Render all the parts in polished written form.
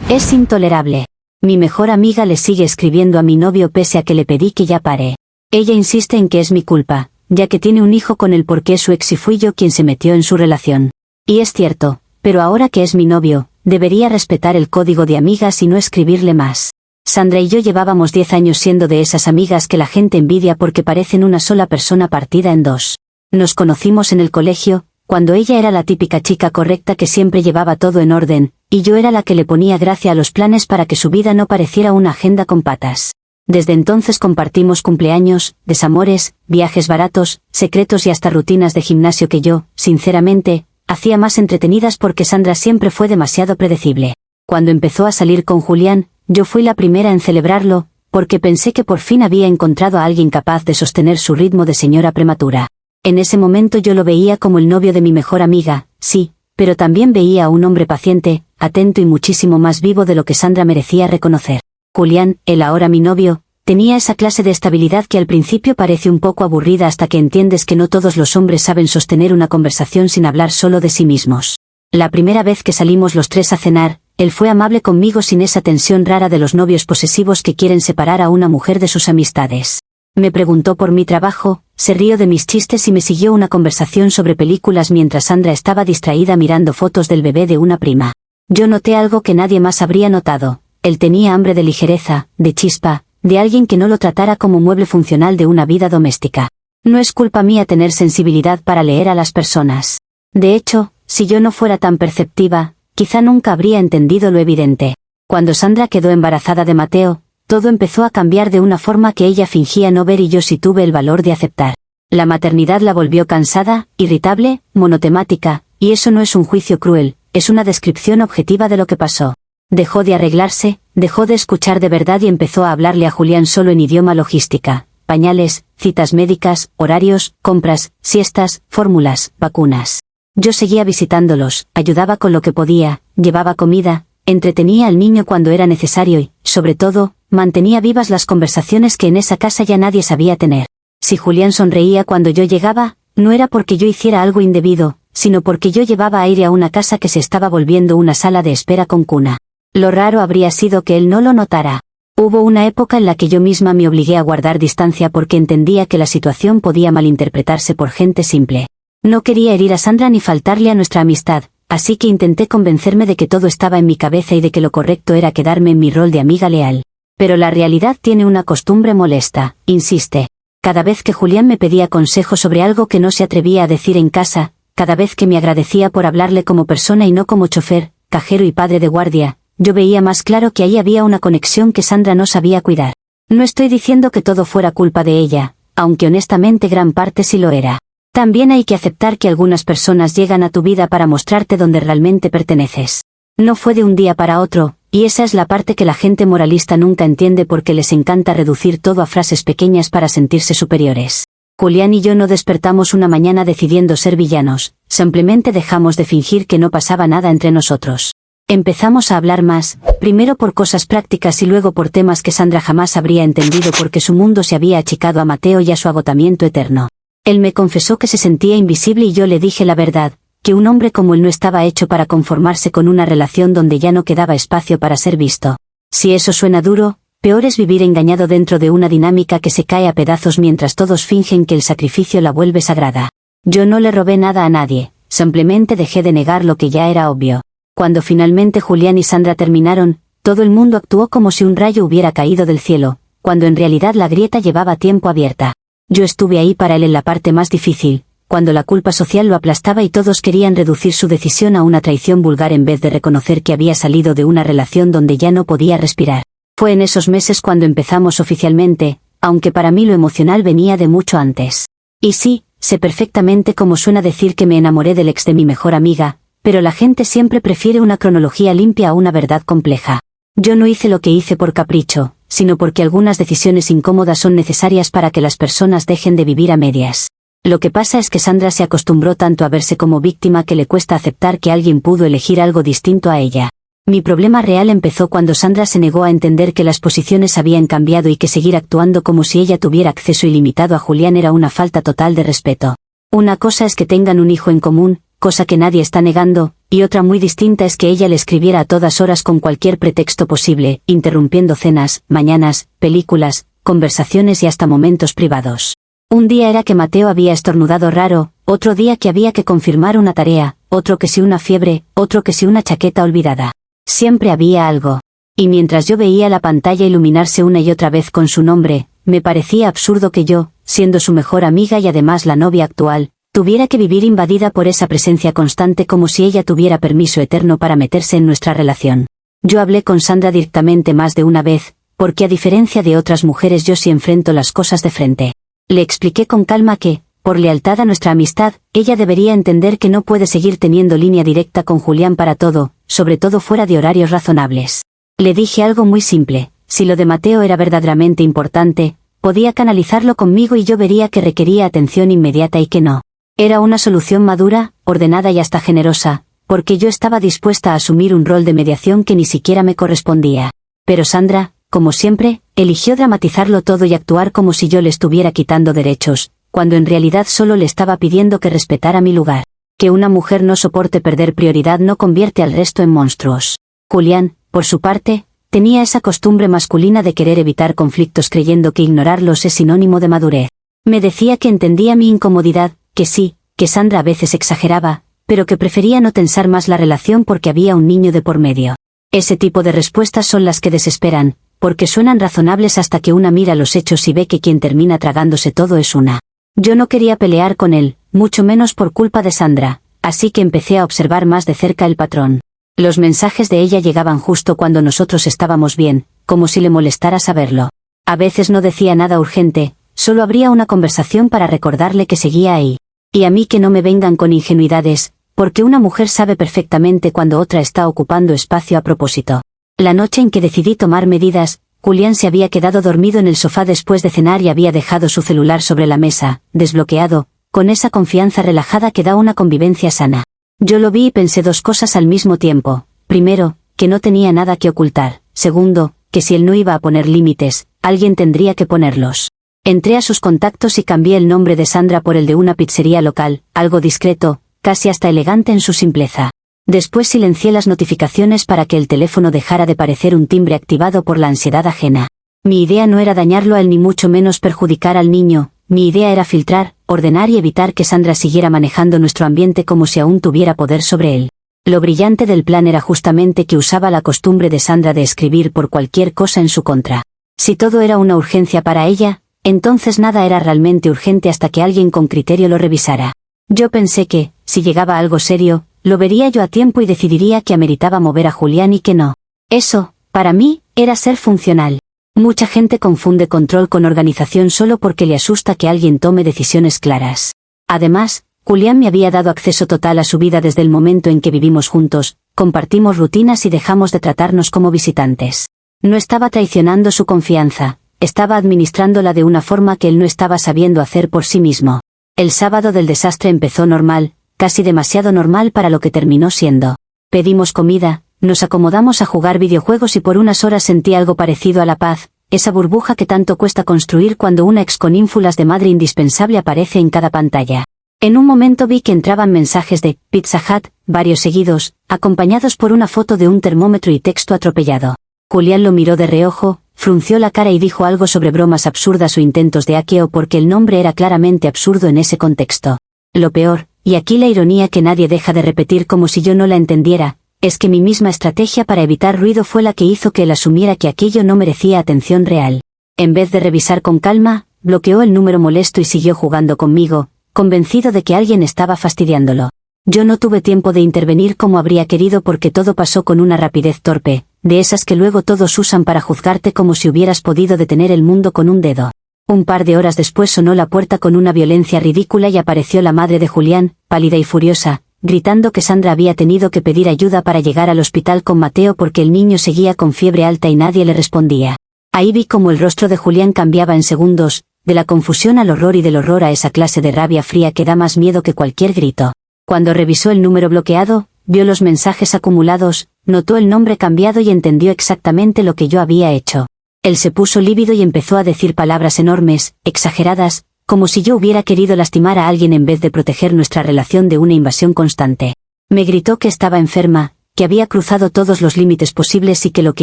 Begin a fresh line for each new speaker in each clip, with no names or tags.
Es intolerable. Mi mejor amiga le sigue escribiendo a mi novio pese a que le pedí que ya pare. Ella insiste en que es mi culpa, ya que tiene un hijo con él porque es su ex y fui yo quien se metió en su relación. Y es cierto, pero ahora que es mi novio, debería respetar el código de amigas y no escribirle más. Sandra y yo llevábamos 10 años siendo de esas amigas que la gente envidia porque parecen una sola persona partida en dos. Nos conocimos en el colegio, cuando ella era la típica chica correcta que siempre llevaba todo en orden, y yo era la que le ponía gracia a los planes para que su vida no pareciera una agenda con patas. Desde entonces compartimos cumpleaños, desamores, viajes baratos, secretos y hasta rutinas de gimnasio que yo, sinceramente, hacía más entretenidas porque Sandra siempre fue demasiado predecible. Cuando empezó a salir con Julián, yo fui la primera en celebrarlo, porque pensé que por fin había encontrado a alguien capaz de sostener su ritmo de señora prematura. En ese momento yo lo veía como el novio de mi mejor amiga, sí, pero también veía a un hombre paciente, atento y muchísimo más vivo de lo que Sandra merecía reconocer. Julián, el ahora mi novio, tenía esa clase de estabilidad que al principio parece un poco aburrida hasta que entiendes que no todos los hombres saben sostener una conversación sin hablar solo de sí mismos. La primera vez que salimos los tres a cenar, él fue amable conmigo sin esa tensión rara de los novios posesivos que quieren separar a una mujer de sus amistades. Me preguntó por mi trabajo, se rió de mis chistes y me siguió una conversación sobre películas mientras Sandra estaba distraída mirando fotos del bebé de una prima. Yo noté algo que nadie más habría notado. Él tenía hambre de ligereza, de chispa, de alguien que no lo tratara como mueble funcional de una vida doméstica. No es culpa mía tener sensibilidad para leer a las personas. De hecho, si yo no fuera tan perceptiva, quizá nunca habría entendido lo evidente. Cuando Sandra quedó embarazada de Mateo, todo empezó a cambiar de una forma que ella fingía no ver y yo sí tuve el valor de aceptar. La maternidad la volvió cansada, irritable, monotemática, y eso no es un juicio cruel, es una descripción objetiva de lo que pasó. Dejó de arreglarse, dejó de escuchar de verdad y empezó a hablarle a Julián solo en idioma logística, pañales, citas médicas, horarios, compras, siestas, fórmulas, vacunas. Yo seguía visitándolos, ayudaba con lo que podía, llevaba comida, entretenía al niño cuando era necesario y, sobre todo, mantenía vivas las conversaciones que en esa casa ya nadie sabía tener. Si Julián sonreía cuando yo llegaba, no era porque yo hiciera algo indebido, sino porque yo llevaba aire a una casa que se estaba volviendo una sala de espera con cuna. Lo raro habría sido que él no lo notara. Hubo una época en la que yo misma me obligué a guardar distancia porque entendía que la situación podía malinterpretarse por gente simple. No quería herir a Sandra ni faltarle a nuestra amistad, así que intenté convencerme de que todo estaba en mi cabeza y de que lo correcto era quedarme en mi rol de amiga leal. Pero la realidad tiene una costumbre molesta, insiste. Cada vez que Julián me pedía consejo sobre algo que no se atrevía a decir en casa, cada vez que me agradecía por hablarle como persona y no como chofer, cajero y padre de guardia, yo veía más claro que ahí había una conexión que Sandra no sabía cuidar. No estoy diciendo que todo fuera culpa de ella, aunque honestamente gran parte sí lo era. También hay que aceptar que algunas personas llegan a tu vida para mostrarte dónde realmente perteneces. No fue de un día para otro, y esa es la parte que la gente moralista nunca entiende porque les encanta reducir todo a frases pequeñas para sentirse superiores. Julián y yo no despertamos una mañana decidiendo ser villanos, simplemente dejamos de fingir que no pasaba nada entre nosotros. Empezamos a hablar más, primero por cosas prácticas y luego por temas que Sandra jamás habría entendido porque su mundo se había achicado a Mateo y a su agotamiento eterno. Él me confesó que se sentía invisible y yo le dije la verdad, que un hombre como él no estaba hecho para conformarse con una relación donde ya no quedaba espacio para ser visto. Si eso suena duro, peor es vivir engañado dentro de una dinámica que se cae a pedazos mientras todos fingen que el sacrificio la vuelve sagrada. Yo no le robé nada a nadie, simplemente dejé de negar lo que ya era obvio. Cuando finalmente Julián y Sandra terminaron, todo el mundo actuó como si un rayo hubiera caído del cielo, cuando en realidad la grieta llevaba tiempo abierta. Yo estuve ahí para él en la parte más difícil, cuando la culpa social lo aplastaba y todos querían reducir su decisión a una traición vulgar en vez de reconocer que había salido de una relación donde ya no podía respirar. Fue en esos meses cuando empezamos oficialmente, aunque para mí lo emocional venía de mucho antes. Y sí, sé perfectamente cómo suena decir que me enamoré del ex de mi mejor amiga, pero la gente siempre prefiere una cronología limpia a una verdad compleja. Yo no hice lo que hice por capricho, sino porque algunas decisiones incómodas son necesarias para que las personas dejen de vivir a medias. Lo que pasa es que Sandra se acostumbró tanto a verse como víctima que le cuesta aceptar que alguien pudo elegir algo distinto a ella. Mi problema real empezó cuando Sandra se negó a entender que las posiciones habían cambiado y que seguir actuando como si ella tuviera acceso ilimitado a Julián era una falta total de respeto. Una cosa es que tengan un hijo en común, cosa que nadie está negando, y otra muy distinta es que ella le escribiera a todas horas con cualquier pretexto posible, interrumpiendo cenas, mañanas, películas, conversaciones y hasta momentos privados. Un día era que Mateo había estornudado raro, otro día que había que confirmar una tarea, otro que si una fiebre, otro que si una chaqueta olvidada. Siempre había algo. Y mientras yo veía la pantalla iluminarse una y otra vez con su nombre, me parecía absurdo que yo, siendo su mejor amiga y además la novia actual, tuviera que vivir invadida por esa presencia constante como si ella tuviera permiso eterno para meterse en nuestra relación. Yo hablé con Sandra directamente más de una vez, porque a diferencia de otras mujeres yo sí enfrento las cosas de frente. Le expliqué con calma que, por lealtad a nuestra amistad, ella debería entender que no puede seguir teniendo línea directa con Julián para todo, sobre todo fuera de horarios razonables. Le dije algo muy simple: si lo de Mateo era verdaderamente importante, podía canalizarlo conmigo y yo vería que requería atención inmediata y que no. Era una solución madura, ordenada y hasta generosa, porque yo estaba dispuesta a asumir un rol de mediación que ni siquiera me correspondía. Pero Sandra, como siempre, eligió dramatizarlo todo y actuar como si yo le estuviera quitando derechos, cuando en realidad solo le estaba pidiendo que respetara mi lugar. Que una mujer no soporte perder prioridad no convierte al resto en monstruos. Julián, por su parte, tenía esa costumbre masculina de querer evitar conflictos creyendo que ignorarlos es sinónimo de madurez. Me decía que entendía mi incomodidad, que sí, que Sandra a veces exageraba, pero que prefería no tensar más la relación porque había un niño de por medio. Ese tipo de respuestas son las que desesperan, porque suenan razonables hasta que una mira los hechos y ve que quien termina tragándose todo es una. Yo no quería pelear con él, mucho menos por culpa de Sandra, así que empecé a observar más de cerca el patrón. Los mensajes de ella llegaban justo cuando nosotros estábamos bien, como si le molestara saberlo. A veces no decía nada urgente, solo abría una conversación para recordarle que seguía ahí. Y a mí que no me vengan con ingenuidades, porque una mujer sabe perfectamente cuando otra está ocupando espacio a propósito. La noche en que decidí tomar medidas, Julián se había quedado dormido en el sofá después de cenar y había dejado su celular sobre la mesa, desbloqueado, con esa confianza relajada que da una convivencia sana. Yo lo vi y pensé dos cosas al mismo tiempo. Primero, que no tenía nada que ocultar. Segundo, que si él no iba a poner límites, alguien tendría que ponerlos. Entré a sus contactos y cambié el nombre de Sandra por el de una pizzería local, algo discreto, casi hasta elegante en su simpleza. Después silencié las notificaciones para que el teléfono dejara de parecer un timbre activado por la ansiedad ajena. Mi idea no era dañarlo a él ni mucho menos perjudicar al niño, mi idea era filtrar, ordenar y evitar que Sandra siguiera manejando nuestro ambiente como si aún tuviera poder sobre él. Lo brillante del plan era justamente que usaba la costumbre de Sandra de escribir por cualquier cosa en su contra. Si todo era una urgencia para ella, entonces nada era realmente urgente hasta que alguien con criterio lo revisara. Yo pensé que, si llegaba algo serio, lo vería yo a tiempo y decidiría que ameritaba mover a Julián y que no. Eso, para mí, era ser funcional. Mucha gente confunde control con organización solo porque le asusta que alguien tome decisiones claras. Además, Julián me había dado acceso total a su vida desde el momento en que vivimos juntos, compartimos rutinas y dejamos de tratarnos como visitantes. No estaba traicionando su confianza, estaba administrándola de una forma que él no estaba sabiendo hacer por sí mismo. El sábado del desastre empezó normal, casi demasiado normal para lo que terminó siendo. Pedimos comida, nos acomodamos a jugar videojuegos y por unas horas sentí algo parecido a la paz, esa burbuja que tanto cuesta construir cuando una ex con ínfulas de madre indispensable aparece en cada pantalla. En un momento vi que entraban mensajes de Pizza Hut, varios seguidos, acompañados por una foto de un termómetro y texto atropellado. Julián lo miró de reojo, frunció la cara y dijo algo sobre bromas absurdas o intentos de hackeo porque el nombre era claramente absurdo en ese contexto. Lo peor, y aquí la ironía que nadie deja de repetir como si yo no la entendiera, es que mi misma estrategia para evitar ruido fue la que hizo que él asumiera que aquello no merecía atención real. En vez de revisar con calma, bloqueó el número molesto y siguió jugando conmigo, convencido de que alguien estaba fastidiándolo. Yo no tuve tiempo de intervenir como habría querido porque todo pasó con una rapidez torpe, de esas que luego todos usan para juzgarte como si hubieras podido detener el mundo con un dedo. Un par de horas después sonó la puerta con una violencia ridícula y apareció la madre de Julián, pálida y furiosa, gritando que Sandra había tenido que pedir ayuda para llegar al hospital con Mateo porque el niño seguía con fiebre alta y nadie le respondía. Ahí vi cómo el rostro de Julián cambiaba en segundos, de la confusión al horror y del horror a esa clase de rabia fría que da más miedo que cualquier grito. Cuando revisó el número bloqueado, vio los mensajes acumulados, notó el nombre cambiado y entendió exactamente lo que yo había hecho. Él se puso lívido y empezó a decir palabras enormes, exageradas, como si yo hubiera querido lastimar a alguien en vez de proteger nuestra relación de una invasión constante. Me gritó que estaba enferma, que había cruzado todos los límites posibles y que lo que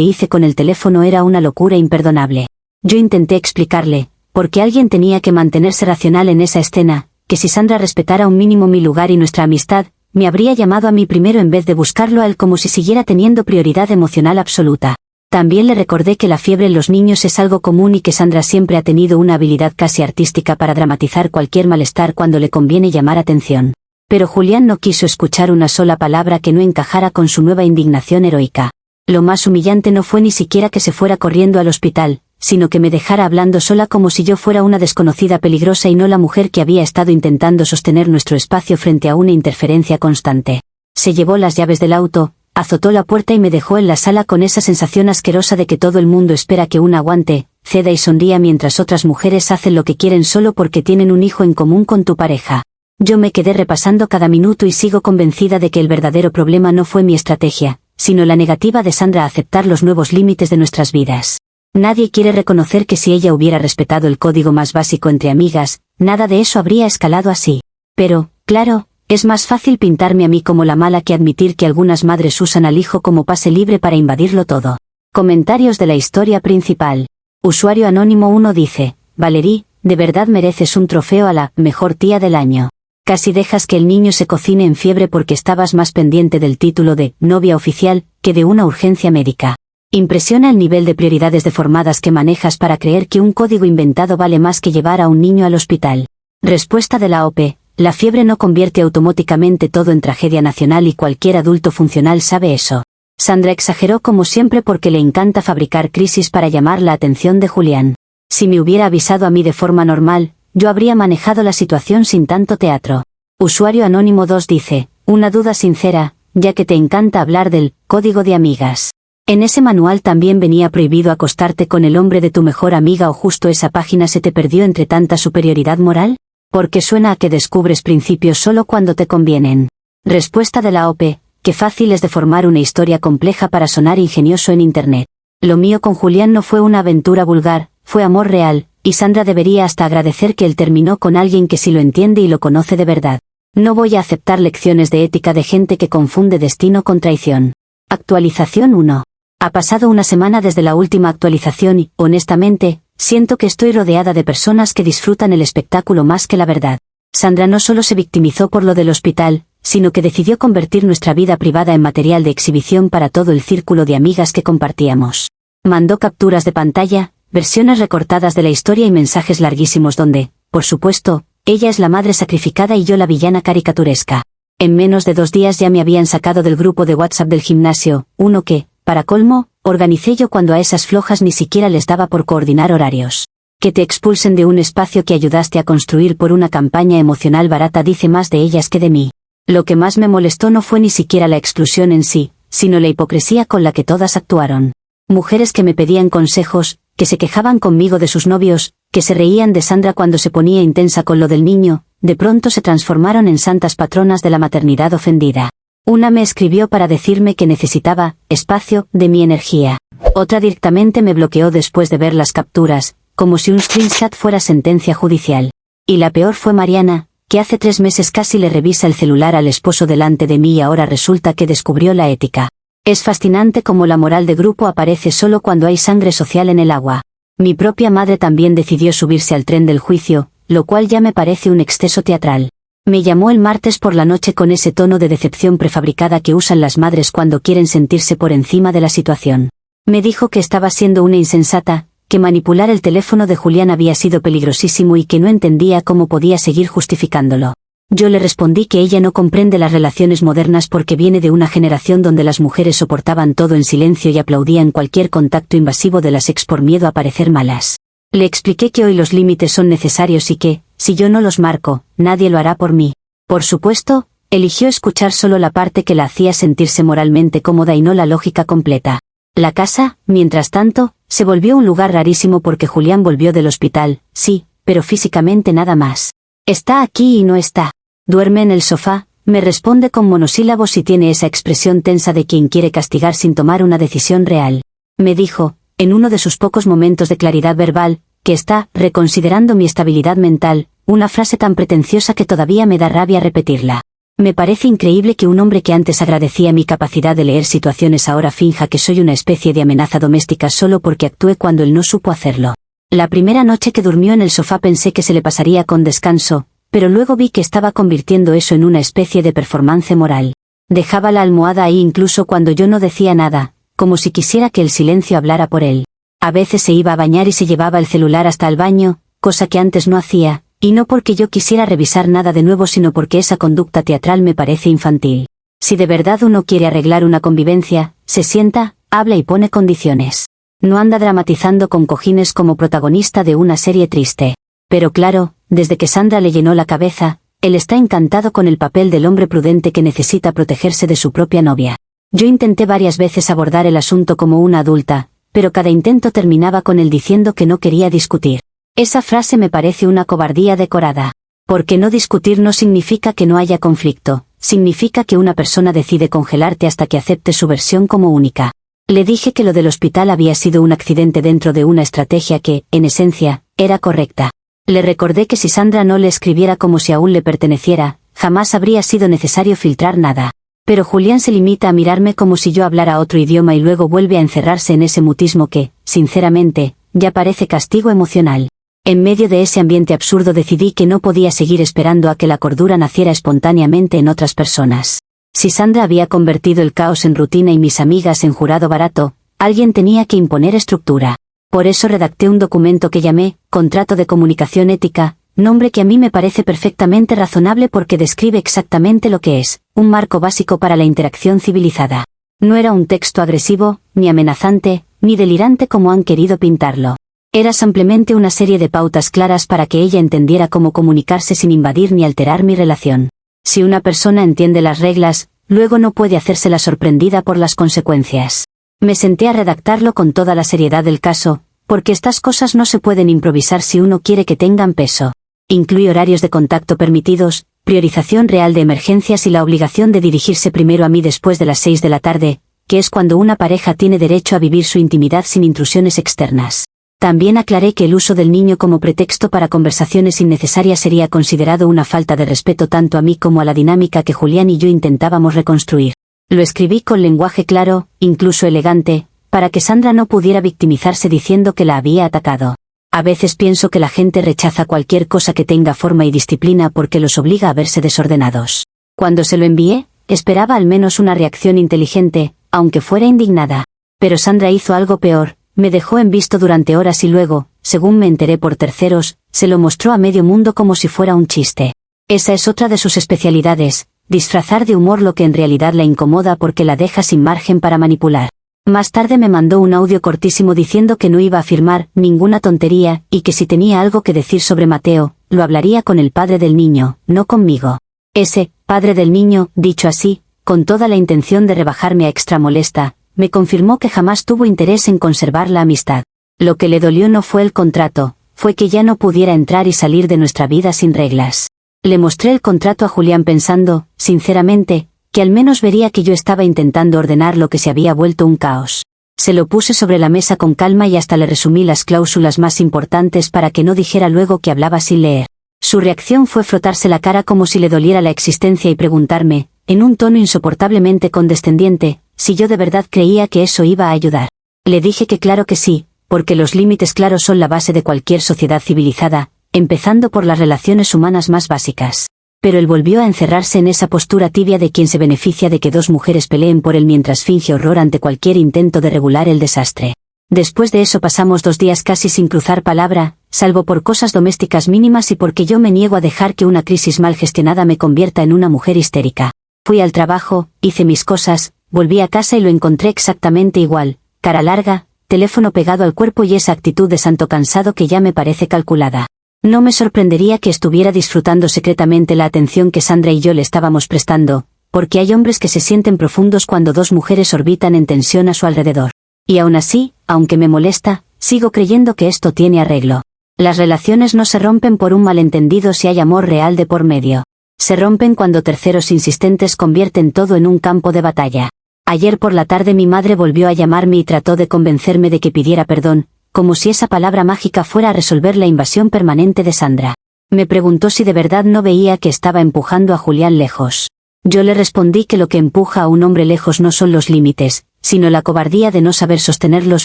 hice con el teléfono era una locura imperdonable. Yo intenté explicarle, porque alguien tenía que mantenerse racional en esa escena, que si Sandra respetara un mínimo mi lugar y nuestra amistad, me habría llamado a mí primero en vez de buscarlo a él, como si siguiera teniendo prioridad emocional absoluta. También le recordé que la fiebre en los niños es algo común y que Sandra siempre ha tenido una habilidad casi artística para dramatizar cualquier malestar cuando le conviene llamar atención. Pero Julián no quiso escuchar una sola palabra que no encajara con su nueva indignación heroica. Lo más humillante no fue ni siquiera que se fuera corriendo al hospital, sino que me dejara hablando sola como si yo fuera una desconocida peligrosa y no la mujer que había estado intentando sostener nuestro espacio frente a una interferencia constante. Se llevó las llaves del auto, azotó la puerta y me dejó en la sala con esa sensación asquerosa de que todo el mundo espera que una aguante, ceda y sonría mientras otras mujeres hacen lo que quieren solo porque tienen un hijo en común con tu pareja. Yo me quedé repasando cada minuto y sigo convencida de que el verdadero problema no fue mi estrategia, sino la negativa de Sandra a aceptar los nuevos límites de nuestras vidas. Nadie quiere reconocer que si ella hubiera respetado el código más básico entre amigas, nada de eso habría escalado así. Pero, claro, es más fácil pintarme a mí como la mala que admitir que algunas madres usan al hijo como pase libre para invadirlo todo. Comentarios de la historia principal. Usuario Anónimo 1 dice: Valerie, de verdad mereces un trofeo a la mejor tía del año. Casi dejas que el niño se cocine en fiebre porque estabas más pendiente del título de novia oficial que de una urgencia médica. Impresiona el nivel de prioridades deformadas que manejas para creer que un código inventado vale más que llevar a un niño al hospital. Respuesta de la OP: la fiebre no convierte automáticamente todo en tragedia nacional y cualquier adulto funcional sabe eso. Sandra exageró como siempre porque le encanta fabricar crisis para llamar la atención de Julián. Si me hubiera avisado a mí de forma normal, yo habría manejado la situación sin tanto teatro. Usuario Anónimo 2 dice: una duda sincera, ya que te encanta hablar del código de amigas. ¿En ese manual también venía prohibido acostarte con el hombre de tu mejor amiga o justo esa página se te perdió entre tanta superioridad moral? Porque suena a que descubres principios solo cuando te convienen. Respuesta de la OP: qué fácil es deformar una historia compleja para sonar ingenioso en Internet. Lo mío con Julián no fue una aventura vulgar, fue amor real, y Sandra debería hasta agradecer que él terminó con alguien que sí lo entiende y lo conoce de verdad. No voy a aceptar lecciones de ética de gente que confunde destino con traición. Actualización 1. Ha pasado una semana desde la última actualización y, honestamente, siento que estoy rodeada de personas que disfrutan el espectáculo más que la verdad. Sandra no solo se victimizó por lo del hospital, sino que decidió convertir nuestra vida privada en material de exhibición para todo el círculo de amigas que compartíamos. Mandó capturas de pantalla, versiones recortadas de la historia y mensajes larguísimos donde, por supuesto, ella es la madre sacrificada y yo la villana caricaturesca. En menos de 2 días ya me habían sacado del grupo de WhatsApp del gimnasio, uno que, para colmo, organicé yo cuando a esas flojas ni siquiera les daba por coordinar horarios. Que te expulsen de un espacio que ayudaste a construir por una campaña emocional barata dice más de ellas que de mí. Lo que más me molestó no fue ni siquiera la exclusión en sí, sino la hipocresía con la que todas actuaron. Mujeres que me pedían consejos, que se quejaban conmigo de sus novios, que se reían de Sandra cuando se ponía intensa con lo del niño, de pronto se transformaron en santas patronas de la maternidad ofendida. Una me escribió para decirme que necesitaba espacio de mi energía. Otra directamente me bloqueó después de ver las capturas, como si un screenshot fuera sentencia judicial. Y la peor fue Mariana, que hace 3 meses casi le revisa el celular al esposo delante de mí y ahora resulta que descubrió la ética. Es fascinante cómo la moral de grupo aparece solo cuando hay sangre social en el agua. Mi propia madre también decidió subirse al tren del juicio, lo cual ya me parece un exceso teatral. Me llamó el martes por la noche con ese tono de decepción prefabricada que usan las madres cuando quieren sentirse por encima de la situación. Me dijo que estaba siendo una insensata, que manipular el teléfono de Julián había sido peligrosísimo y que no entendía cómo podía seguir justificándolo. Yo le respondí que ella no comprende las relaciones modernas porque viene de una generación donde las mujeres soportaban todo en silencio y aplaudían cualquier contacto invasivo de las ex por miedo a parecer malas. Le expliqué que hoy los límites son necesarios y que, si yo no los marco, nadie lo hará por mí. Por supuesto, eligió escuchar solo la parte que la hacía sentirse moralmente cómoda y no la lógica completa. La casa, mientras tanto, se volvió un lugar rarísimo porque Julián volvió del hospital, sí, pero físicamente nada más. Está aquí y no está. Duerme en el sofá, me responde con monosílabos y tiene esa expresión tensa de quien quiere castigar sin tomar una decisión real. Me dijo, en uno de sus pocos momentos de claridad verbal, que está reconsiderando mi estabilidad mental, una frase tan pretenciosa que todavía me da rabia repetirla. Me parece increíble que un hombre que antes agradecía mi capacidad de leer situaciones ahora finja que soy una especie de amenaza doméstica solo porque actué cuando él no supo hacerlo. La primera noche que durmió en el sofá pensé que se le pasaría con descanso, pero luego vi que estaba convirtiendo eso en una especie de performance moral. Dejaba la almohada ahí incluso cuando yo no decía nada, como si quisiera que el silencio hablara por él. A veces se iba a bañar y se llevaba el celular hasta el baño, cosa que antes no hacía, y no porque yo quisiera revisar nada de nuevo sino porque esa conducta teatral me parece infantil. Si de verdad uno quiere arreglar una convivencia, se sienta, habla y pone condiciones. No anda dramatizando con cojines como protagonista de una serie triste. Pero claro, desde que Sandra le llenó la cabeza, él está encantado con el papel del hombre prudente que necesita protegerse de su propia novia. Yo intenté varias veces abordar el asunto como una adulta, pero cada intento terminaba con él diciendo que no quería discutir. Esa frase me parece una cobardía decorada. Porque no discutir no significa que no haya conflicto, significa que una persona decide congelarte hasta que acepte su versión como única. Le dije que lo del hospital había sido un accidente dentro de una estrategia que, en esencia, era correcta. Le recordé que si Sandra no le escribiera como si aún le perteneciera, jamás habría sido necesario filtrar nada. Pero Julián se limita a mirarme como si yo hablara otro idioma y luego vuelve a encerrarse en ese mutismo que, sinceramente, ya parece castigo emocional. En medio de ese ambiente absurdo decidí que no podía seguir esperando a que la cordura naciera espontáneamente en otras personas. Si Sandra había convertido el caos en rutina y mis amigas en jurado barato, alguien tenía que imponer estructura. Por eso redacté un documento que llamé Contrato de Comunicación Ética, nombre que a mí me parece perfectamente razonable porque describe exactamente lo que es, un marco básico para la interacción civilizada. No era un texto agresivo, ni amenazante, ni delirante como han querido pintarlo. Era simplemente una serie de pautas claras para que ella entendiera cómo comunicarse sin invadir ni alterar mi relación. Si una persona entiende las reglas, luego no puede hacerse la sorprendida por las consecuencias. Me senté a redactarlo con toda la seriedad del caso, porque estas cosas no se pueden improvisar si uno quiere que tengan peso. Incluye horarios de contacto permitidos, priorización real de emergencias y la obligación de dirigirse primero a mí después de las 6 de la tarde, que es cuando una pareja tiene derecho a vivir su intimidad sin intrusiones externas. También aclaré que el uso del niño como pretexto para conversaciones innecesarias sería considerado una falta de respeto tanto a mí como a la dinámica que Julián y yo intentábamos reconstruir. Lo escribí con lenguaje claro, incluso elegante, para que Sandra no pudiera victimizarse diciendo que la había atacado. A veces pienso que la gente rechaza cualquier cosa que tenga forma y disciplina porque los obliga a verse desordenados. Cuando se lo envié, esperaba al menos una reacción inteligente, aunque fuera indignada. Pero Sandra hizo algo peor. Me dejó en visto durante horas y luego, según me enteré por terceros, se lo mostró a medio mundo como si fuera un chiste. Esa es otra de sus especialidades, disfrazar de humor lo que en realidad la incomoda porque la deja sin margen para manipular. Más tarde me mandó un audio cortísimo diciendo que no iba a afirmar ninguna tontería y que si tenía algo que decir sobre Mateo, lo hablaría con el padre del niño, no conmigo. Ese, padre del niño, dicho así, con toda la intención de rebajarme a extra molesta, me confirmó que jamás tuvo interés en conservar la amistad. Lo que le dolió no fue el contrato, fue que ya no pudiera entrar y salir de nuestra vida sin reglas. Le mostré el contrato a Julián pensando, sinceramente, que al menos vería que yo estaba intentando ordenar lo que se había vuelto un caos. Se lo puse sobre la mesa con calma y hasta le resumí las cláusulas más importantes para que no dijera luego que hablaba sin leer. Su reacción fue frotarse la cara como si le doliera la existencia y preguntarme, en un tono insoportablemente condescendiente, si yo de verdad creía que eso iba a ayudar. Le dije que claro que sí, porque los límites claros son la base de cualquier sociedad civilizada, empezando por las relaciones humanas más básicas. Pero él volvió a encerrarse en esa postura tibia de quien se beneficia de que dos mujeres peleen por él mientras finge horror ante cualquier intento de regular el desastre. Después de eso pasamos 2 días casi sin cruzar palabra, salvo por cosas domésticas mínimas y porque yo me niego a dejar que una crisis mal gestionada me convierta en una mujer histérica. Fui al trabajo, hice mis cosas, volví a casa y lo encontré exactamente igual, cara larga, teléfono pegado al cuerpo y esa actitud de santo cansado que ya me parece calculada. No me sorprendería que estuviera disfrutando secretamente la atención que Sandra y yo le estábamos prestando, porque hay hombres que se sienten profundos cuando 2 mujeres orbitan en tensión a su alrededor. Y aún así, aunque me molesta, sigo creyendo que esto tiene arreglo. Las relaciones no se rompen por un malentendido si hay amor real de por medio. Se rompen cuando terceros insistentes convierten todo en un campo de batalla. Ayer por la tarde mi madre volvió a llamarme y trató de convencerme de que pidiera perdón, como si esa palabra mágica fuera a resolver la invasión permanente de Sandra. Me preguntó si de verdad no veía que estaba empujando a Julián lejos. Yo le respondí que lo que empuja a un hombre lejos no son los límites, sino la cobardía de no saber sostenerlos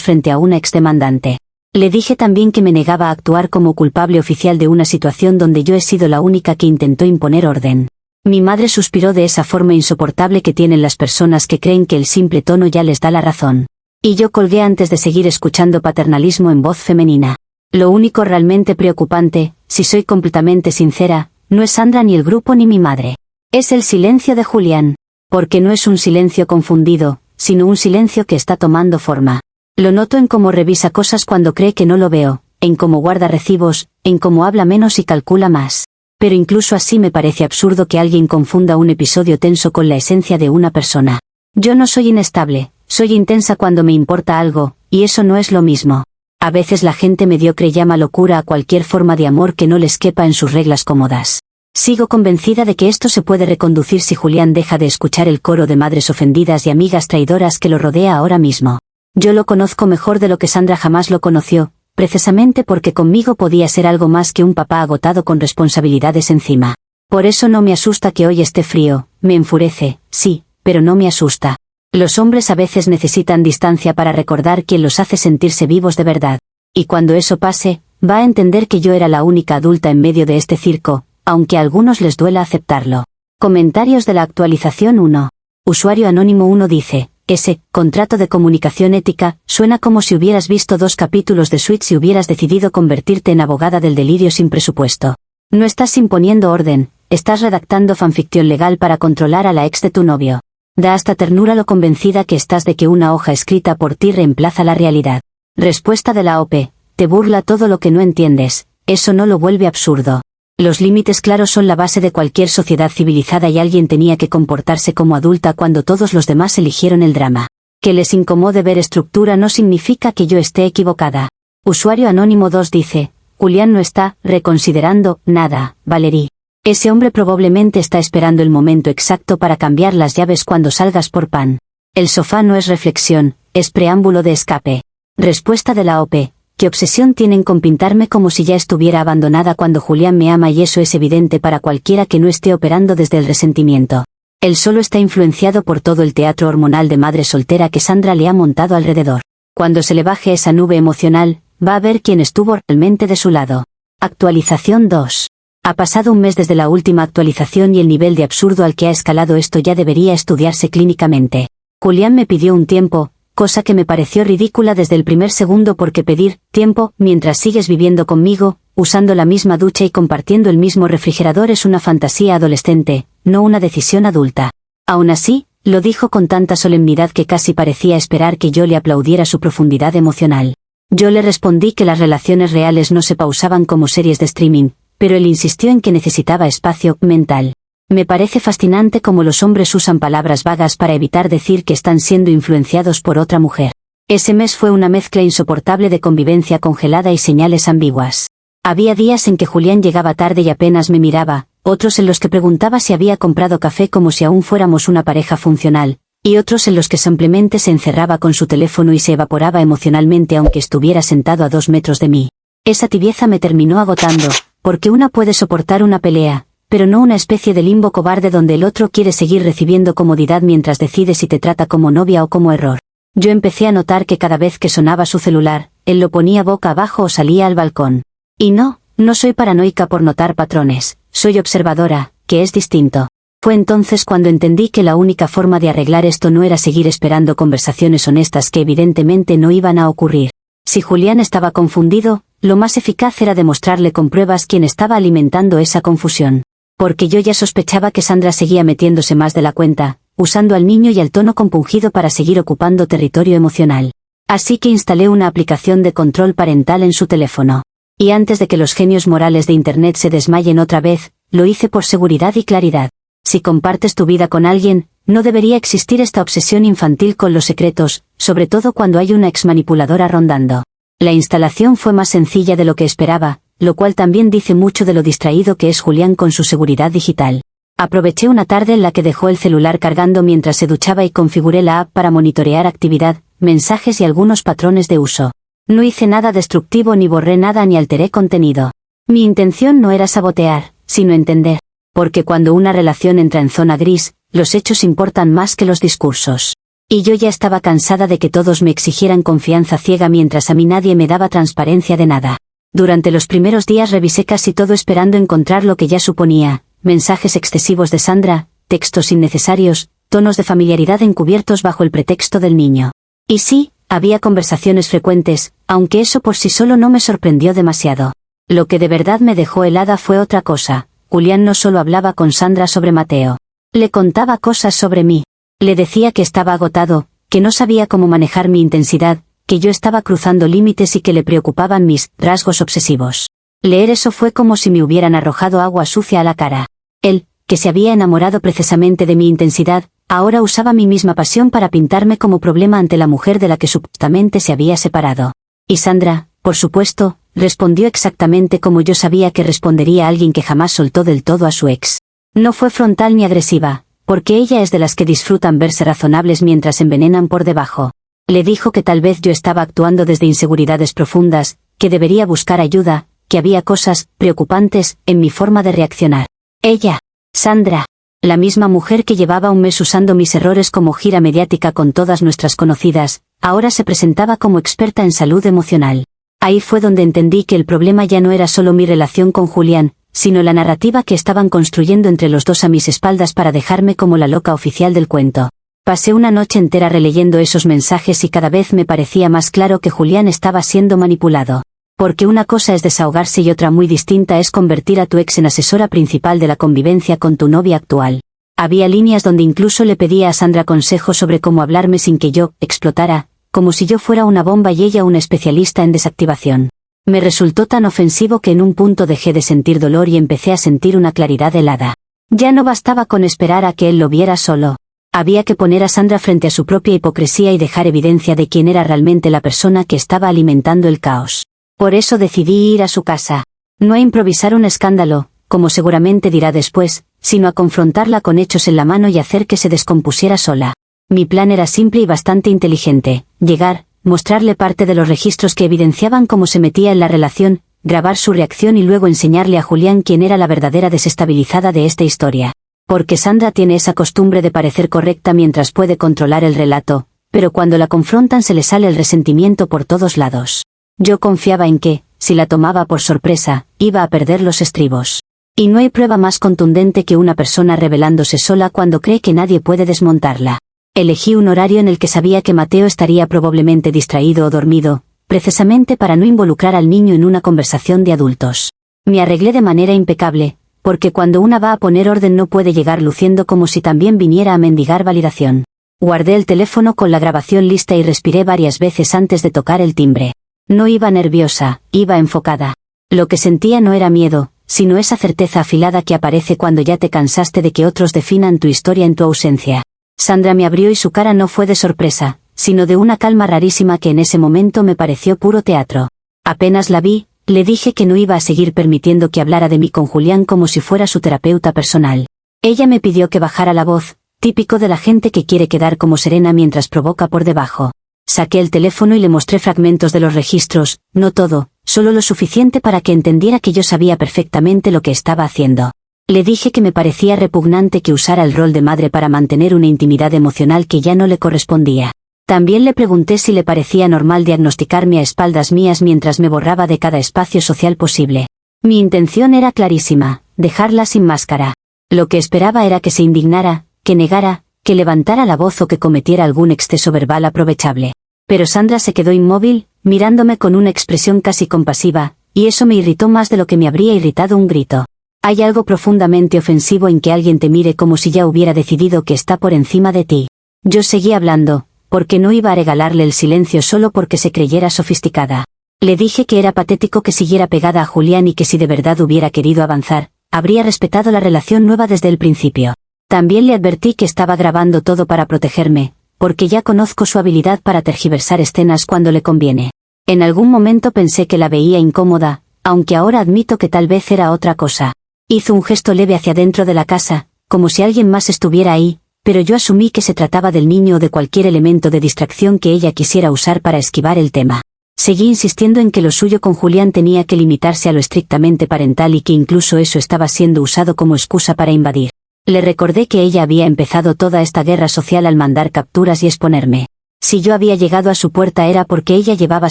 frente a una exdemandante. Le dije también que me negaba a actuar como culpable oficial de una situación donde yo he sido la única que intentó imponer orden. Mi madre suspiró de esa forma insoportable que tienen las personas que creen que el simple tono ya les da la razón. Y yo colgué antes de seguir escuchando paternalismo en voz femenina. Lo único realmente preocupante, si soy completamente sincera, no es Sandra ni el grupo ni mi madre. Es el silencio de Julián. Porque no es un silencio confundido, sino un silencio que está tomando forma. Lo noto en cómo revisa cosas cuando cree que no lo veo, en cómo guarda recibos, en cómo habla menos y calcula más. Pero incluso así me parece absurdo que alguien confunda un episodio tenso con la esencia de una persona. Yo no soy inestable, soy intensa cuando me importa algo, y eso no es lo mismo. A veces la gente mediocre llama locura a cualquier forma de amor que no les quepa en sus reglas cómodas. Sigo convencida de que esto se puede reconducir si Julián deja de escuchar el coro de madres ofendidas y amigas traidoras que lo rodea ahora mismo. Yo lo conozco mejor de lo que Sandra jamás lo conoció, precisamente porque conmigo podía ser algo más que un papá agotado con responsabilidades encima. Por eso no me asusta que hoy esté frío, me enfurece, sí, pero no me asusta. Los hombres a veces necesitan distancia para recordar quién los hace sentirse vivos de verdad. Y cuando eso pase, va a entender que yo era la única adulta en medio de este circo, aunque a algunos les duela aceptarlo. Comentarios de la actualización 1. Usuario anónimo 1 dice, ese contrato de comunicación ética suena como si hubieras visto 2 capítulos de Suits y hubieras decidido convertirte en abogada del delirio sin presupuesto. No estás imponiendo orden, estás redactando fanficción legal para controlar a la ex de tu novio. Da hasta ternura lo convencida que estás de que una hoja escrita por ti reemplaza la realidad. Respuesta de la OP. Te burla todo lo que no entiendes, eso no lo vuelve absurdo. Los límites claros son la base de cualquier sociedad civilizada y alguien tenía que comportarse como adulta cuando todos los demás eligieron el drama. Que les incomode ver estructura no significa que yo esté equivocada. Usuario anónimo 2 dice, Julián no está reconsiderando nada, Valerie. Ese hombre probablemente está esperando el momento exacto para cambiar las llaves cuando salgas por pan. El sofá no es reflexión, es preámbulo de escape. Respuesta de la OP. ¿Qué obsesión tienen con pintarme como si ya estuviera abandonada cuando Julián me ama y eso es evidente para cualquiera que no esté operando desde el resentimiento? Él solo está influenciado por todo el teatro hormonal de madre soltera que Sandra le ha montado alrededor. Cuando se le baje esa nube emocional, va a ver quién estuvo realmente de su lado. Actualización 2. Ha pasado un mes desde la última actualización y el nivel de absurdo al que ha escalado esto ya debería estudiarse clínicamente. Julián me pidió un tiempo, cosa que me pareció ridícula desde el primer segundo porque pedir tiempo mientras sigues viviendo conmigo, usando la misma ducha y compartiendo el mismo refrigerador es una fantasía adolescente, no una decisión adulta. Aún así, lo dijo con tanta solemnidad que casi parecía esperar que yo le aplaudiera su profundidad emocional. Yo le respondí que las relaciones reales no se pausaban como series de streaming, pero él insistió en que necesitaba espacio mental. Me parece fascinante cómo los hombres usan palabras vagas para evitar decir que están siendo influenciados por otra mujer. Ese mes fue una mezcla insoportable de convivencia congelada y señales ambiguas. Había días en que Julián llegaba tarde y apenas me miraba, otros en los que preguntaba si había comprado café como si aún fuéramos una pareja funcional, y otros en los que simplemente se encerraba con su teléfono y se evaporaba emocionalmente aunque estuviera sentado a 2 metros de mí. Esa tibieza me terminó agotando, porque una puede soportar una pelea, pero no una especie de limbo cobarde donde el otro quiere seguir recibiendo comodidad mientras decide si te trata como novia o como error. Yo empecé a notar que cada vez que sonaba su celular, él lo ponía boca abajo o salía al balcón. Y no soy paranoica por notar patrones, soy observadora, que es distinto. Fue entonces cuando entendí que la única forma de arreglar esto no era seguir esperando conversaciones honestas que evidentemente no iban a ocurrir. Si Julián estaba confundido, lo más eficaz era demostrarle con pruebas quién estaba alimentando esa confusión. Porque yo ya sospechaba que Sandra seguía metiéndose más de la cuenta, usando al niño y al tono compungido para seguir ocupando territorio emocional. Así que instalé una aplicación de control parental en su teléfono. Y antes de que los genios morales de Internet se desmayen otra vez, lo hice por seguridad y claridad. Si compartes tu vida con alguien, no debería existir esta obsesión infantil con los secretos, sobre todo cuando hay una exmanipuladora rondando. La instalación fue más sencilla de lo que esperaba, lo cual también dice mucho de lo distraído que es Julián con su seguridad digital. Aproveché una tarde en la que dejó el celular cargando mientras se duchaba y configuré la app para monitorear actividad, mensajes y algunos patrones de uso. No hice nada destructivo ni borré nada ni alteré contenido. Mi intención no era sabotear, sino entender. Porque cuando una relación entra en zona gris, los hechos importan más que los discursos. Y yo ya estaba cansada de que todos me exigieran confianza ciega mientras a mí nadie me daba transparencia de nada. Durante los primeros días revisé casi todo esperando encontrar lo que ya suponía: mensajes excesivos de Sandra, textos innecesarios, tonos de familiaridad encubiertos bajo el pretexto del niño. Y sí, había conversaciones frecuentes, aunque eso por sí solo no me sorprendió demasiado. Lo que de verdad me dejó helada fue otra cosa. Julián no solo hablaba con Sandra sobre Mateo. Le contaba cosas sobre mí. Le decía que estaba agotado, que no sabía cómo manejar mi intensidad, que yo estaba cruzando límites y que le preocupaban mis rasgos obsesivos. Leer eso fue como si me hubieran arrojado agua sucia a la cara. Él, que se había enamorado precisamente de mi intensidad, ahora usaba mi misma pasión para pintarme como problema ante la mujer de la que supuestamente se había separado. Y Sandra, por supuesto, respondió exactamente como yo sabía que respondería alguien que jamás soltó del todo a su ex. No fue frontal ni agresiva, porque ella es de las que disfrutan verse razonables mientras envenenan por debajo. Le dijo que tal vez yo estaba actuando desde inseguridades profundas, que debería buscar ayuda, que había cosas preocupantes en mi forma de reaccionar. Ella, Sandra, la misma mujer que llevaba un mes usando mis errores como gira mediática con todas nuestras conocidas, ahora se presentaba como experta en salud emocional. Ahí fue donde entendí que el problema ya no era solo mi relación con Julián, sino la narrativa que estaban construyendo entre los dos a mis espaldas para dejarme como la loca oficial del cuento. Pasé una noche entera releyendo esos mensajes y cada vez me parecía más claro que Julián estaba siendo manipulado. Porque una cosa es desahogarse y otra muy distinta es convertir a tu ex en asesora principal de la convivencia con tu novia actual. Había líneas donde incluso le pedía a Sandra consejos sobre cómo hablarme sin que yo explotara, como si yo fuera una bomba y ella una especialista en desactivación. Me resultó tan ofensivo que en un punto dejé de sentir dolor y empecé a sentir una claridad helada. Ya no bastaba con esperar a que él lo viera solo. Había que poner a Sandra frente a su propia hipocresía y dejar evidencia de quién era realmente la persona que estaba alimentando el caos. Por eso decidí ir a su casa. No a improvisar un escándalo, como seguramente dirá después, sino a confrontarla con hechos en la mano y hacer que se descompusiera sola. Mi plan era simple y bastante inteligente: llegar, mostrarle parte de los registros que evidenciaban cómo se metía en la relación, grabar su reacción y luego enseñarle a Julián quién era la verdadera desestabilizada de esta historia. Porque Sandra tiene esa costumbre de parecer correcta mientras puede controlar el relato, pero cuando la confrontan se le sale el resentimiento por todos lados. Yo confiaba en que, si la tomaba por sorpresa, iba a perder los estribos. Y no hay prueba más contundente que una persona rebelándose sola cuando cree que nadie puede desmontarla. Elegí un horario en el que sabía que Mateo estaría probablemente distraído o dormido, precisamente para no involucrar al niño en una conversación de adultos. Me arreglé de manera impecable, porque cuando una va a poner orden no puede llegar luciendo como si también viniera a mendigar validación. Guardé el teléfono con la grabación lista y respiré varias veces antes de tocar el timbre. No iba nerviosa, iba enfocada. Lo que sentía no era miedo, sino esa certeza afilada que aparece cuando ya te cansaste de que otros definan tu historia en tu ausencia. Sandra me abrió y su cara no fue de sorpresa, sino de una calma rarísima que en ese momento me pareció puro teatro. Apenas la vi, le dije que no iba a seguir permitiendo que hablara de mí con Julián como si fuera su terapeuta personal. Ella me pidió que bajara la voz, típico de la gente que quiere quedar como serena mientras provoca por debajo. Saqué el teléfono y le mostré fragmentos de los registros, no todo, solo lo suficiente para que entendiera que yo sabía perfectamente lo que estaba haciendo. Le dije que me parecía repugnante que usara el rol de madre para mantener una intimidad emocional que ya no le correspondía. También le pregunté si le parecía normal diagnosticarme a espaldas mías mientras me borraba de cada espacio social posible. Mi intención era clarísima: dejarla sin máscara. Lo que esperaba era que se indignara, que negara, que levantara la voz o que cometiera algún exceso verbal aprovechable. Pero Sandra se quedó inmóvil, mirándome con una expresión casi compasiva, y eso me irritó más de lo que me habría irritado un grito. Hay algo profundamente ofensivo en que alguien te mire como si ya hubiera decidido que está por encima de ti. Yo seguí hablando, porque no iba a regalarle el silencio solo porque se creyera sofisticada. Le dije que era patético que siguiera pegada a Julián y que si de verdad hubiera querido avanzar, habría respetado la relación nueva desde el principio. También le advertí que estaba grabando todo para protegerme, porque ya conozco su habilidad para tergiversar escenas cuando le conviene. En algún momento pensé que la veía incómoda, aunque ahora admito que tal vez era otra cosa. Hizo un gesto leve hacia dentro de la casa, como si alguien más estuviera ahí, pero yo asumí que se trataba del niño o de cualquier elemento de distracción que ella quisiera usar para esquivar el tema. Seguí insistiendo en que lo suyo con Julián tenía que limitarse a lo estrictamente parental y que incluso eso estaba siendo usado como excusa para invadir. Le recordé que ella había empezado toda esta guerra social al mandar capturas y exponerme. Si yo había llegado a su puerta era porque ella llevaba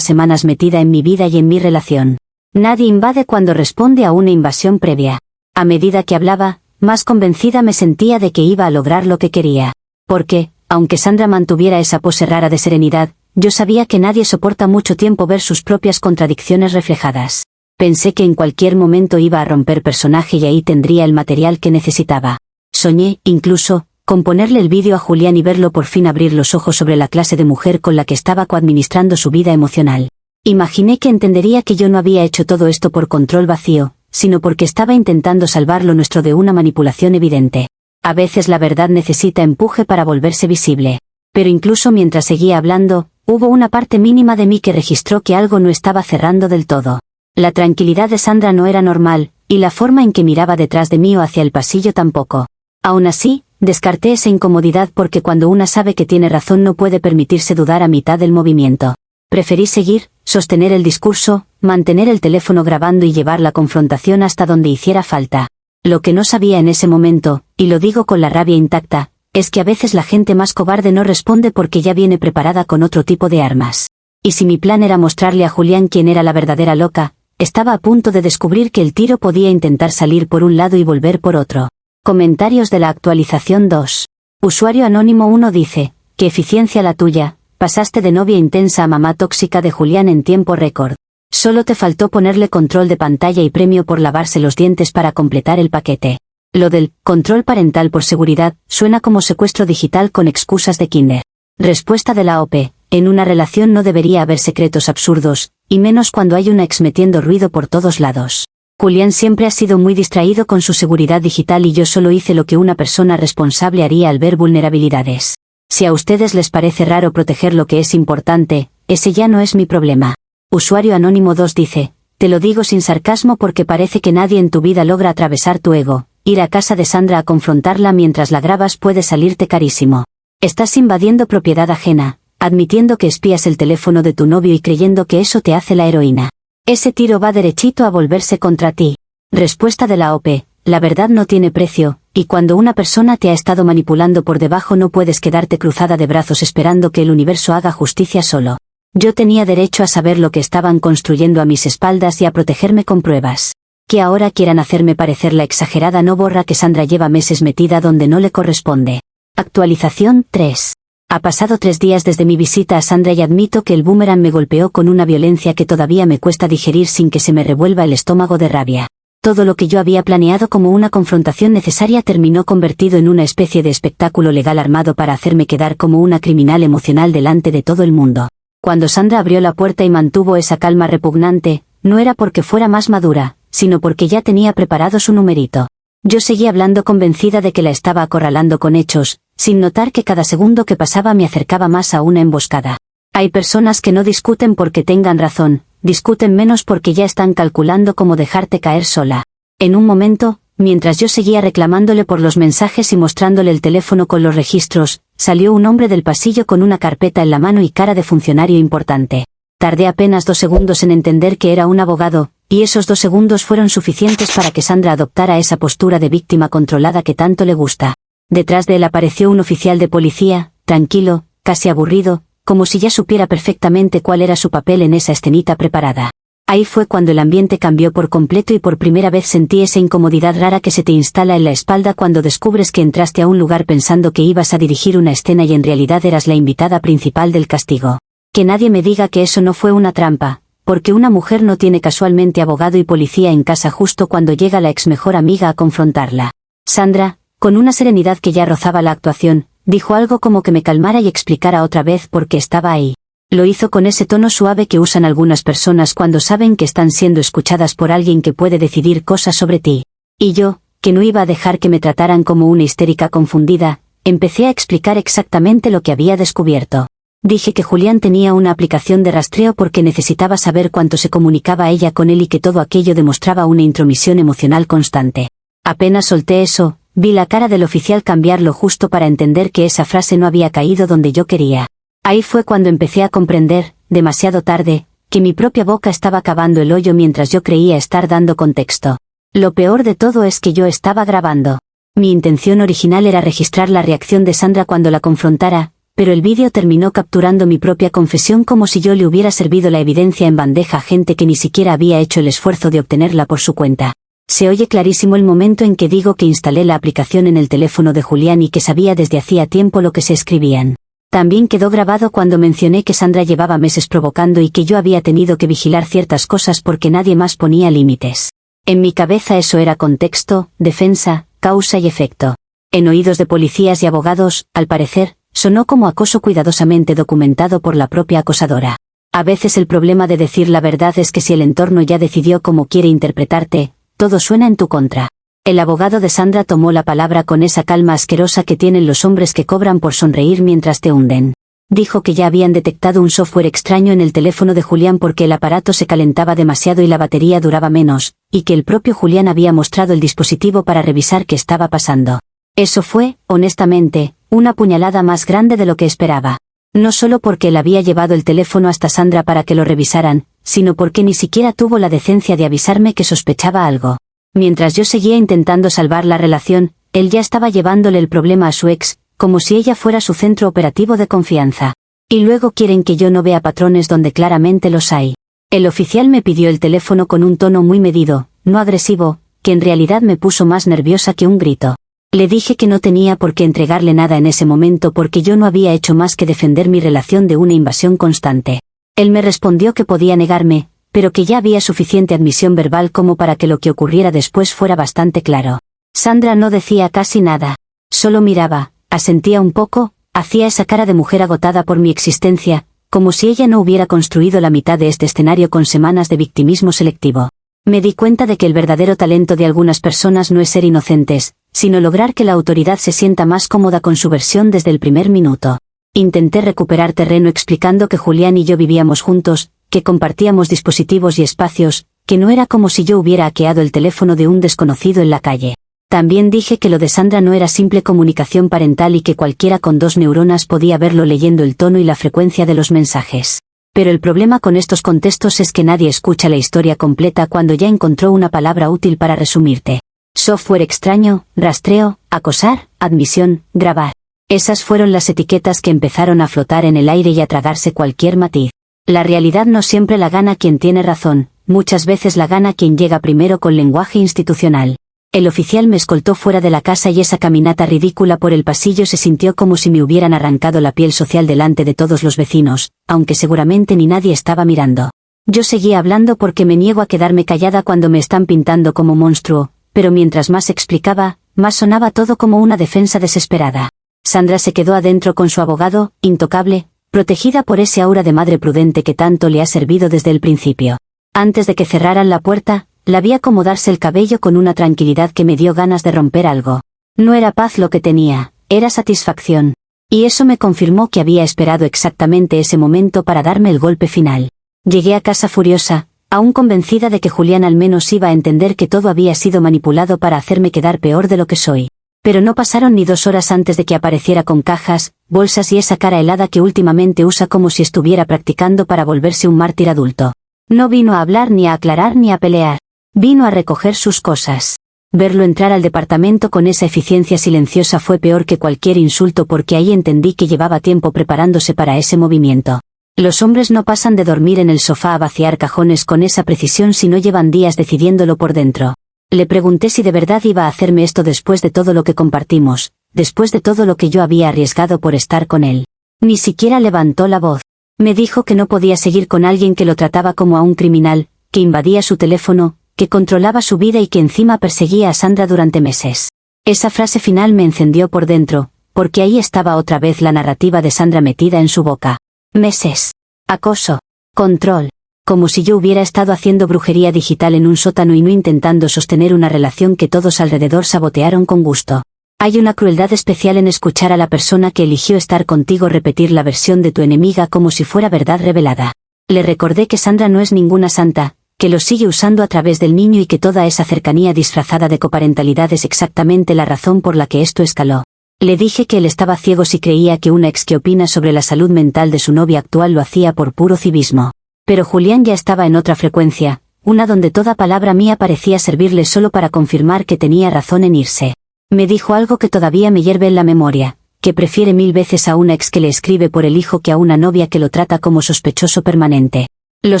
semanas metida en mi vida y en mi relación. Nadie invade cuando responde a una invasión previa. A medida que hablaba, más convencida me sentía de que iba a lograr lo que quería. Porque, aunque Sandra mantuviera esa pose rara de serenidad, yo sabía que nadie soporta mucho tiempo ver sus propias contradicciones reflejadas. Pensé que en cualquier momento iba a romper personaje y ahí tendría el material que necesitaba. Soñé, incluso, con ponerle el vídeo a Julián y verlo por fin abrir los ojos sobre la clase de mujer con la que estaba coadministrando su vida emocional. Imaginé que entendería que yo no había hecho todo esto por control vacío, sino porque estaba intentando salvar lo nuestro de una manipulación evidente. A veces la verdad necesita empuje para volverse visible. Pero incluso mientras seguía hablando, hubo una parte mínima de mí que registró que algo no estaba cerrando del todo. La tranquilidad de Sandra no era normal, y la forma en que miraba detrás de mí o hacia el pasillo tampoco. Aún así, descarté esa incomodidad porque cuando una sabe que tiene razón no puede permitirse dudar a mitad del movimiento. Preferí seguir, sostener el discurso, mantener el teléfono grabando y llevar la confrontación hasta donde hiciera falta. Lo que no sabía en ese momento, y lo digo con la rabia intacta, es que a veces la gente más cobarde no responde porque ya viene preparada con otro tipo de armas. Y si mi plan era mostrarle a Julián quién era la verdadera loca, estaba a punto de descubrir que el tiro podía intentar salir por un lado y volver por otro. Comentarios de la actualización 2. Usuario anónimo 1 dice, ¿qué eficiencia la tuya? Pasaste de novia intensa a mamá tóxica de Julián en tiempo récord. Solo te faltó ponerle control de pantalla y premio por lavarse los dientes para completar el paquete. Lo del control parental por seguridad suena como secuestro digital con excusas de kinder. Respuesta de la OP. En una relación no debería haber secretos absurdos, y menos cuando hay una ex metiendo ruido por todos lados. Julián siempre ha sido muy distraído con su seguridad digital y yo solo hice lo que una persona responsable haría al ver vulnerabilidades. Si a ustedes les parece raro proteger lo que es importante, ese ya no es mi problema. Usuario anónimo 2 dice, te lo digo sin sarcasmo porque parece que nadie en tu vida logra atravesar tu ego. Ir a casa de Sandra a confrontarla mientras la grabas puede salirte carísimo. Estás invadiendo propiedad ajena, admitiendo que espías el teléfono de tu novio y creyendo que eso te hace la heroína. Ese tiro va derechito a volverse contra ti. Respuesta de la OP. La verdad no tiene precio, y cuando una persona te ha estado manipulando por debajo no puedes quedarte cruzada de brazos esperando que el universo haga justicia solo. Yo tenía derecho a saber lo que estaban construyendo a mis espaldas y a protegerme con pruebas. Que ahora quieran hacerme parecer la exagerada no borra que Sandra lleva meses metida donde no le corresponde. Actualización 3. Ha pasado 3 días desde mi visita a Sandra y admito que el boomerang me golpeó con una violencia que todavía me cuesta digerir sin que se me revuelva el estómago de rabia. Todo lo que yo había planeado como una confrontación necesaria terminó convertido en una especie de espectáculo legal armado para hacerme quedar como una criminal emocional delante de todo el mundo. Cuando Sandra abrió la puerta y mantuvo esa calma repugnante, no era porque fuera más madura, sino porque ya tenía preparado su numerito. Yo seguí hablando convencida de que la estaba acorralando con hechos, sin notar que cada segundo que pasaba me acercaba más a una emboscada. Hay personas que no discuten porque tengan razón, discuten menos porque ya están calculando cómo dejarte caer sola. En un momento, mientras yo seguía reclamándole por los mensajes y mostrándole el teléfono con los registros, salió un hombre del pasillo con una carpeta en la mano y cara de funcionario importante. Tardé apenas 2 segundos en entender que era un abogado, y esos 2 segundos fueron suficientes para que Sandra adoptara esa postura de víctima controlada que tanto le gusta. Detrás de él apareció un oficial de policía, tranquilo, casi aburrido, como si ya supiera perfectamente cuál era su papel en esa escenita preparada. Ahí fue cuando el ambiente cambió por completo y por primera vez sentí esa incomodidad rara que se te instala en la espalda cuando descubres que entraste a un lugar pensando que ibas a dirigir una escena y en realidad eras la invitada principal del castigo. Que nadie me diga que eso no fue una trampa, porque una mujer no tiene casualmente abogado y policía en casa justo cuando llega la ex mejor amiga a confrontarla. Sandra, con una serenidad que ya rozaba la actuación, dijo algo como que me calmara y explicara otra vez por qué estaba ahí. Lo hizo con ese tono suave que usan algunas personas cuando saben que están siendo escuchadas por alguien que puede decidir cosas sobre ti. Y yo, que no iba a dejar que me trataran como una histérica confundida, empecé a explicar exactamente lo que había descubierto. Dije que Julián tenía una aplicación de rastreo porque necesitaba saber cuánto se comunicaba ella con él y que todo aquello demostraba una intromisión emocional constante. Apenas solté eso, vi la cara del oficial cambiarlo justo para entender que esa frase no había caído donde yo quería. Ahí fue cuando empecé a comprender, demasiado tarde, que mi propia boca estaba cavando el hoyo mientras yo creía estar dando contexto. Lo peor de todo es que yo estaba grabando. Mi intención original era registrar la reacción de Sandra cuando la confrontara, pero el vídeo terminó capturando mi propia confesión como si yo le hubiera servido la evidencia en bandeja a gente que ni siquiera había hecho el esfuerzo de obtenerla por su cuenta. Se oye clarísimo el momento en que digo que instalé la aplicación en el teléfono de Julián y que sabía desde hacía tiempo lo que se escribían. También quedó grabado cuando mencioné que Sandra llevaba meses provocando y que yo había tenido que vigilar ciertas cosas porque nadie más ponía límites. En mi cabeza eso era contexto, defensa, causa y efecto. En oídos de policías y abogados, al parecer, sonó como acoso cuidadosamente documentado por la propia acosadora. A veces el problema de decir la verdad es que si el entorno ya decidió cómo quiere interpretarte, todo suena en tu contra. El abogado de Sandra tomó la palabra con esa calma asquerosa que tienen los hombres que cobran por sonreír mientras te hunden. Dijo que ya habían detectado un software extraño en el teléfono de Julián porque el aparato se calentaba demasiado y la batería duraba menos, y que el propio Julián había mostrado el dispositivo para revisar qué estaba pasando. Eso fue, honestamente, una puñalada más grande de lo que esperaba. No solo porque él había llevado el teléfono hasta Sandra para que lo revisaran, sino porque ni siquiera tuvo la decencia de avisarme que sospechaba algo. Mientras yo seguía intentando salvar la relación, él ya estaba llevándole el problema a su ex, como si ella fuera su centro operativo de confianza. Y luego quieren que yo no vea patrones donde claramente los hay. El oficial me pidió el teléfono con un tono muy medido, no agresivo, que en realidad me puso más nerviosa que un grito. Le dije que no tenía por qué entregarle nada en ese momento porque yo no había hecho más que defender mi relación de una invasión constante. Él me respondió que podía negarme, pero que ya había suficiente admisión verbal como para que lo que ocurriera después fuera bastante claro. Sandra no decía casi nada. Solo miraba, asentía un poco, hacía esa cara de mujer agotada por mi existencia, como si ella no hubiera construido la mitad de este escenario con semanas de victimismo selectivo. Me di cuenta de que el verdadero talento de algunas personas no es ser inocentes, sino lograr que la autoridad se sienta más cómoda con su versión desde el primer minuto. Intenté recuperar terreno explicando que Julián y yo vivíamos juntos, que compartíamos dispositivos y espacios, que no era como si yo hubiera hackeado el teléfono de un desconocido en la calle. También dije que lo de Sandra no era simple comunicación parental y que cualquiera con 2 neuronas podía verlo leyendo el tono y la frecuencia de los mensajes. Pero el problema con estos contextos es que nadie escucha la historia completa cuando ya encontró una palabra útil para resumirte. Software extraño, rastreo, acosar, admisión, grabar. Esas fueron las etiquetas que empezaron a flotar en el aire y a tragarse cualquier matiz. La realidad no siempre la gana quien tiene razón, muchas veces la gana quien llega primero con lenguaje institucional. El oficial me escoltó fuera de la casa y esa caminata ridícula por el pasillo se sintió como si me hubieran arrancado la piel social delante de todos los vecinos, aunque seguramente ni nadie estaba mirando. Yo seguía hablando porque me niego a quedarme callada cuando me están pintando como monstruo, pero mientras más explicaba, más sonaba todo como una defensa desesperada. Sandra se quedó adentro con su abogado, intocable, protegida por ese aura de madre prudente que tanto le ha servido desde el principio. Antes de que cerraran la puerta, la vi acomodarse el cabello con una tranquilidad que me dio ganas de romper algo. No era paz lo que tenía, era satisfacción. Y eso me confirmó que había esperado exactamente ese momento para darme el golpe final. Llegué a casa furiosa, aún convencida de que Julián al menos iba a entender que todo había sido manipulado para hacerme quedar peor de lo que soy. Pero no pasaron ni 2 horas antes de que apareciera con cajas, bolsas y esa cara helada que últimamente usa como si estuviera practicando para volverse un mártir adulto. No vino a hablar ni a aclarar ni a pelear. Vino a recoger sus cosas. Verlo entrar al departamento con esa eficiencia silenciosa fue peor que cualquier insulto porque ahí entendí que llevaba tiempo preparándose para ese movimiento. Los hombres no pasan de dormir en el sofá a vaciar cajones con esa precisión si no llevan días decidiéndolo por dentro. Le pregunté si de verdad iba a hacerme esto después de todo lo que compartimos, después de todo lo que yo había arriesgado por estar con él. Ni siquiera levantó la voz. Me dijo que no podía seguir con alguien que lo trataba como a un criminal, que invadía su teléfono, que controlaba su vida y que encima perseguía a Sandra durante meses. Esa frase final me encendió por dentro, porque ahí estaba otra vez la narrativa de Sandra metida en su boca. Meses. Acoso. Control. Como si yo hubiera estado haciendo brujería digital en un sótano y no intentando sostener una relación que todos alrededor sabotearon con gusto. Hay una crueldad especial en escuchar a la persona que eligió estar contigo repetir la versión de tu enemiga como si fuera verdad revelada. Le recordé que Sandra no es ninguna santa, que lo sigue usando a través del niño y que toda esa cercanía disfrazada de coparentalidad es exactamente la razón por la que esto escaló. Le dije que él estaba ciego si creía que una ex que opina sobre la salud mental de su novia actual lo hacía por puro civismo. Pero Julián ya estaba en otra frecuencia, una donde toda palabra mía parecía servirle solo para confirmar que tenía razón en irse. Me dijo algo que todavía me hierve en la memoria, que prefiere 1000 veces a una ex que le escribe por el hijo que a una novia que lo trata como sospechoso permanente. Lo